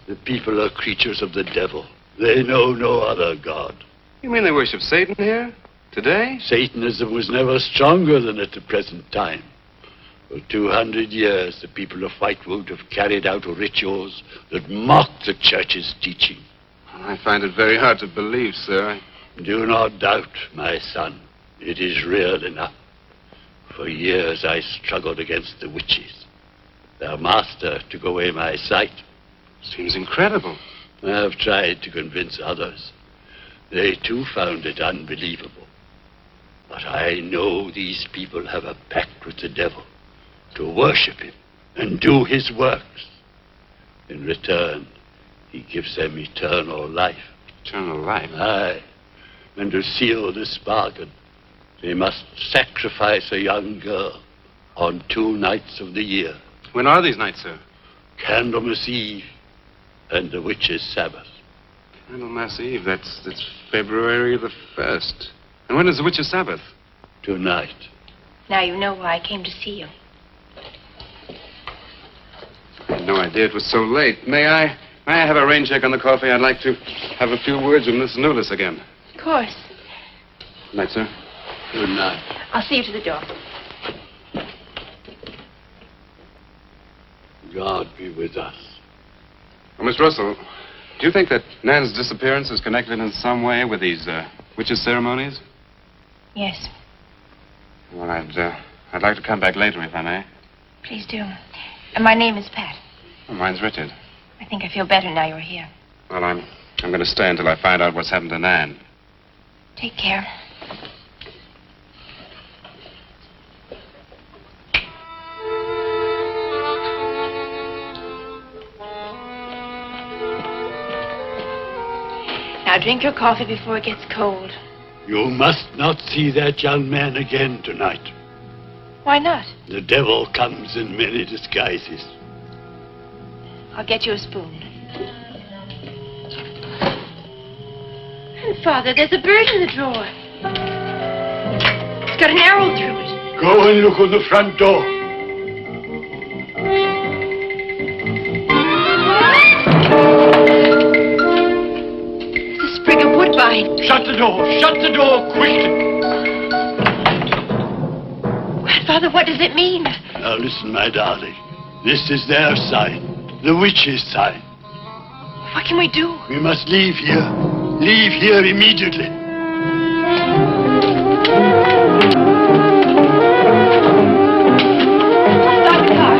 The people are creatures of the devil. They know no other God. You mean they worship Satan here? Today? Satanism was never stronger than at the present time. For 200 years, the people of Whitewood have carried out rituals that mock the church's teaching. I find it very hard to believe, sir. Do not doubt, my son. It is real enough. For years I struggled against the witches. Their master took away my sight. Seems incredible. I have tried to convince others. They too found it unbelievable. But I know these people have a pact with the devil to worship him and do his works. In return, he gives them eternal life. Eternal life? Aye. And to seal this bargain, they must sacrifice a young girl on 2 nights of the year. When are these nights, sir? Candlemas Eve and the Witches' Sabbath. Candlemas Eve, that's February the 1st. And when is the Witches' Sabbath? Tonight. Now you know why I came to see you. I had no idea it was so late. May I have a rain check on the coffee? I'd like to have a few words with Miss Nulis again. Of course. Good night, sir. Good night. I'll see you to the door. God be with us. Well, Miss Russell, do you think that Nan's disappearance is connected in some way with these witches' ceremonies? Yes. Well, I'd like to come back later, if I may. Please do. And my name is Pat. Well, mine's Richard. I think I feel better now you're here. Well, I'm going to stay until I find out what's happened to Nan. Take care. Now drink your coffee before it gets cold. You must not see that young man again tonight. Why not? The devil comes in many disguises. I'll get you a spoon. Father, there's a bird in the drawer. It's got an arrow through it. Go and look on the front door. It's a sprig of woodbine. Shut the door. Shut the door quickly. Grandfather, what does it mean? Now listen, my darling. This is their sign. The witch's sign. What can we do? We must leave here. Leave here immediately. Stop the car.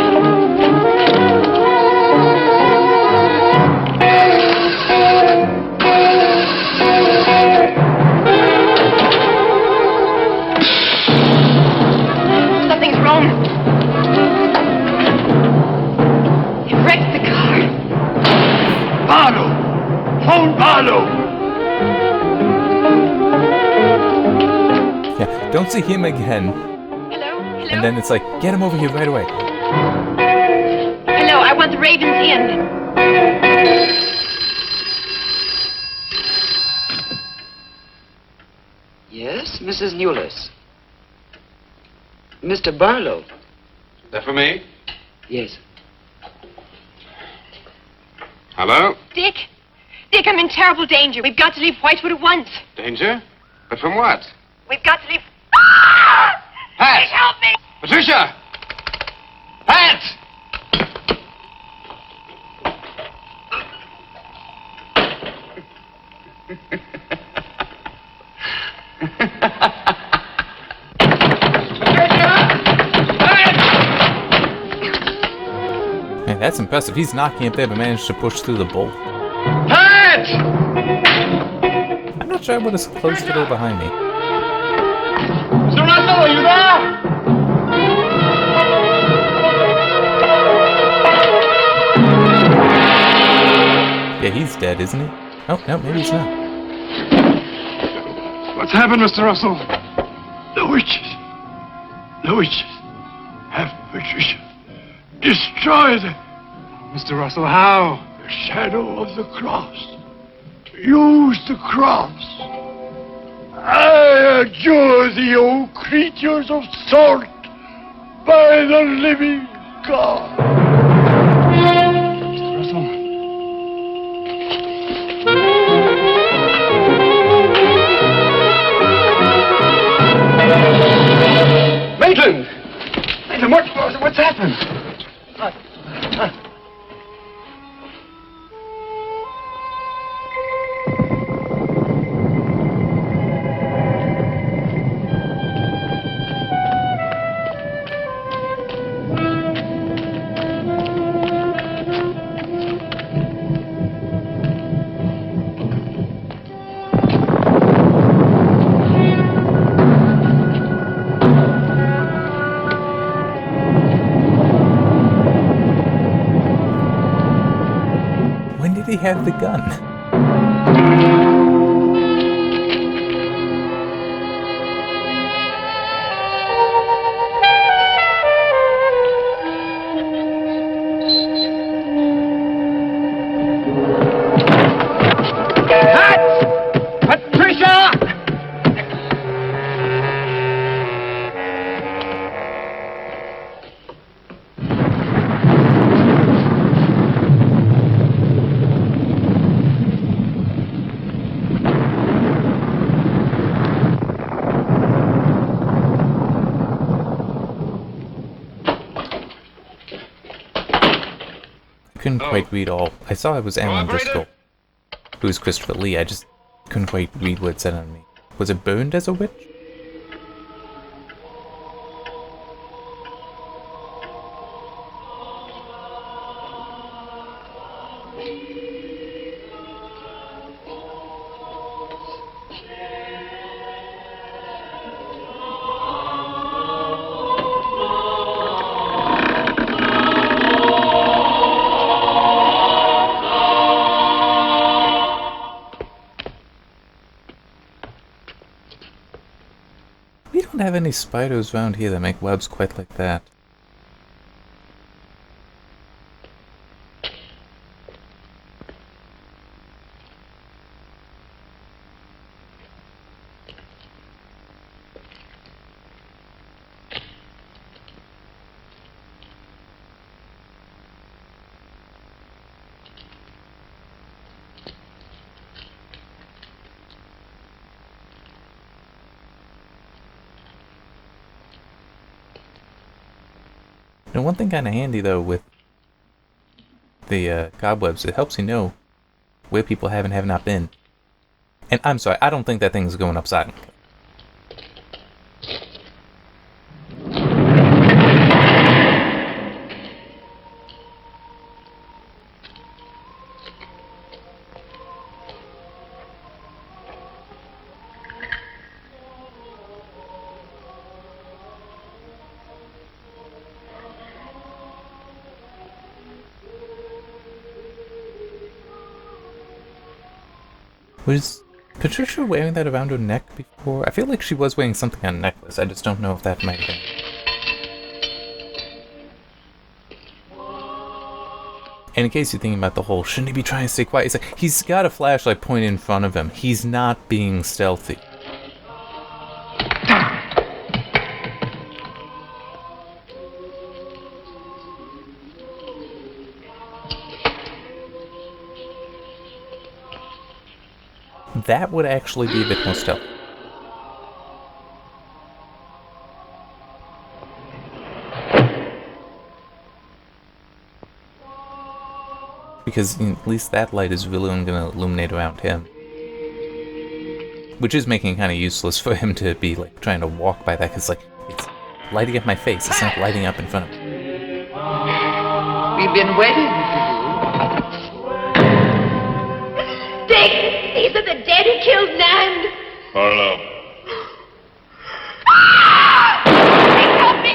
Something's wrong. It wrecked the car. Barlow! Phone Barlow! Yeah, don't see him again. Hello? And then it's like, get him over here right away. Hello, I want the Ravens Inn. Yes, Mrs. Nulis. Mr. Barlow. Is that for me? Yes. Hello? Dick, I'm in terrible danger. We've got to leave Whitewood at once. Danger? But from what? We've got to leave... Ah! Pat! Please help me! Patricia! Pat! Man, that's impressive. He's knocking up there but managed to push through the bolt. Pat! I'm not sure I would have closed the door behind me. Mr. Russell, are you there? Yeah, he's dead, isn't he? Oh, no, maybe he's not. What's happened, Mr. Russell? The witches. The witches have Patricia. Destroy them. Mr. Russell, how? The shadow of the cross. Use the cross. I adjure thee, O creatures of salt, by the living God. Mr. Russell. Maitland! Maitland, what's happened? When did he have the gun? Patricia! I couldn't quite read all. I saw it was Alan Driscoll, who's Christopher Lee. I just couldn't quite read what it said on me. Was it burned as a witch? We don't have any spiders around here that make webs quite like that. Now, one thing kind of handy though with the cobwebs, it helps you know where people have and have not been. And I'm sorry, I don't think that thing's going up silently. Was Patricia wearing that around her neck before? I feel like she was wearing something on a necklace. I just don't know if that might have been. And in case you're thinking about the whole, shouldn't he be trying to stay quiet? It's like, he's got a flashlight pointed in front of him. He's not being stealthy. That would actually be a bit more stealthy. Because at least that light is really only going to illuminate around him. which is making it kind of useless for him to be like trying to walk by that, because like it's lighting up my face. It's not lighting up in front of me. We've been waiting for Dick, these are the dead who killed Nan. Harlow. Help me!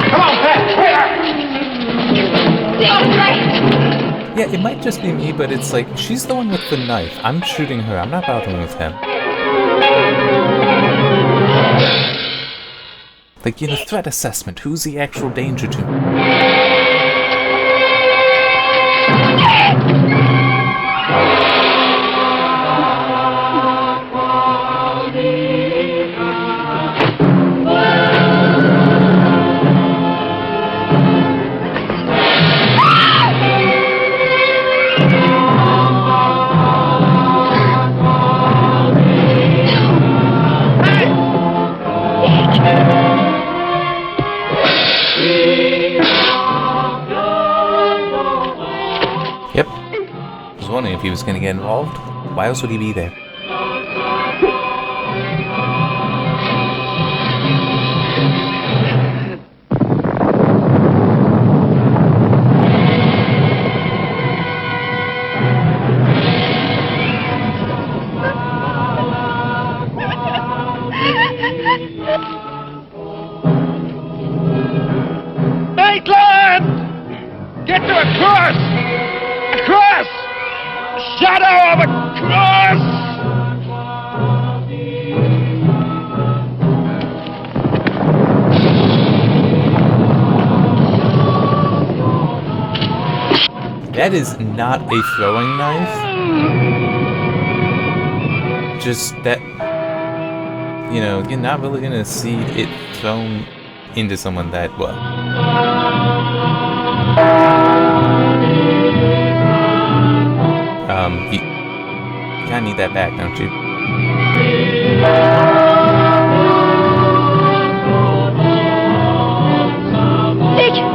Come on, Pat! Yeah, it might just be me, but it's like she's the one with the knife. I'm shooting her. I'm not bothering with him. Like, you know, threat assessment. Who's the actual danger to me? Yep. I was wondering if he was going to get involved. Why else would he be there? Maitland! Get to a cross! A cross! A shadow of a cross! That is not a throwing knife. Just that, you know, you're not really gonna see it thrown into someone that well. You kinda need that back, don't you?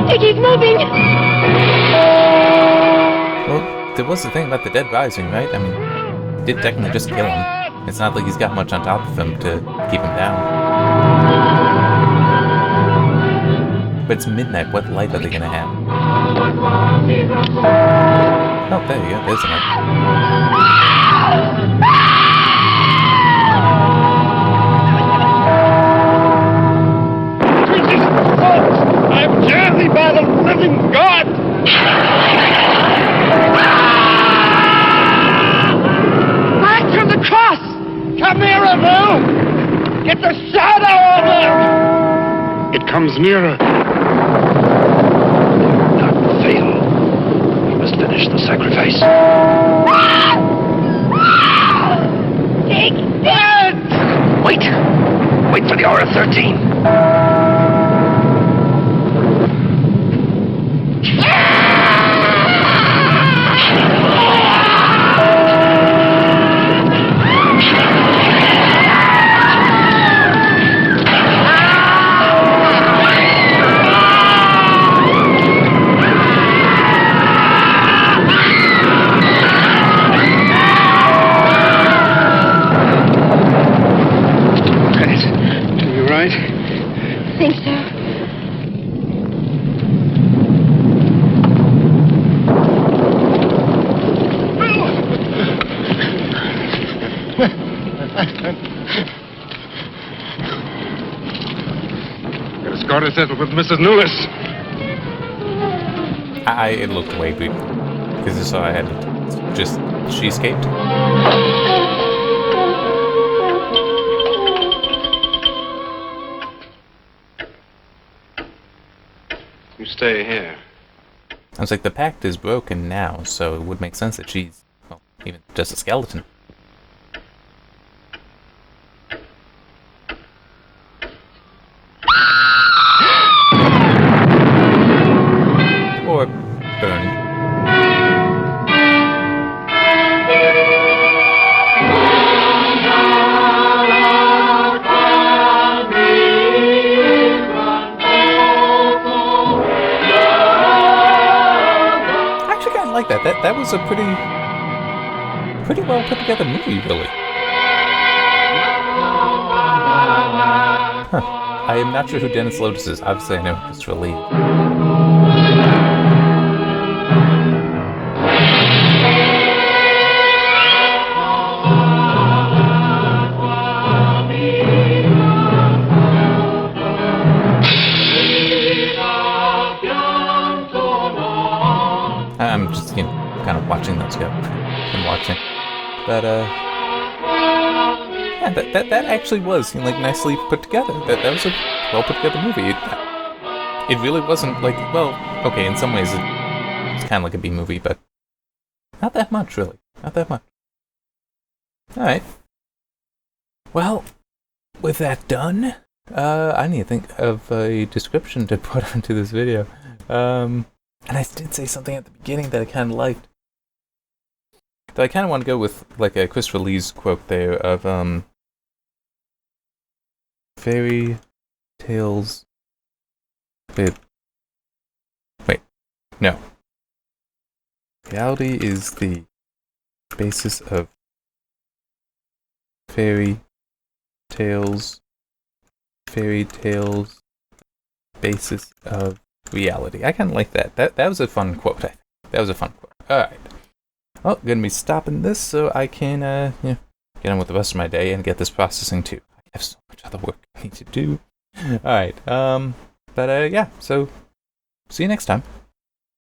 Dick, he's moving. Well, there was the thing about the dead rising, right? I mean, it did technically just kill him. It's not like he's got much on top of him to keep him down. But it's midnight. What light are they gonna have? Oh, there you go. There's a light. I'm jersey by the living God! Back from the cross! Come nearer, Lou! Get the shadow over! It comes nearer. Not fail. We must finish the sacrifice. Dick! Wait! Wait for the hour of 13. I think so. Got a score to settle with Mrs. Newless. I looked away because I saw I had just she escaped. You stay here. I was like, the pact is broken now, so it would make sense that she's, well, even just a skeleton. Or burned. like that. That was a pretty well put together movie, really. Huh. I am not sure who Dennis Lotus is. Obviously, I know Christopher Lee. I'm just, kind of watching those go and watching. But, yeah, that actually was, nicely put together. That was a well-put-together movie. It really wasn't, okay, in some ways it's kind of like a B-movie, but not that much, really. Not that much. Alright. Well, with that done, I need to think of a description to put onto this video. And I did say something at the beginning that I kind of liked. Though I kind of want to go with, a Christopher Lee's quote there of, fairy tales with... Wait. No. Reality is the basis of fairy tales. Fairy tales, basis of reality. I kind of like that. That was a fun quote, I think. That was a fun quote. Alright. Well, gonna be stopping this so I can, get on with the rest of my day and get this processing too. I have so much other work I need to do. Alright, yeah, so see you next time.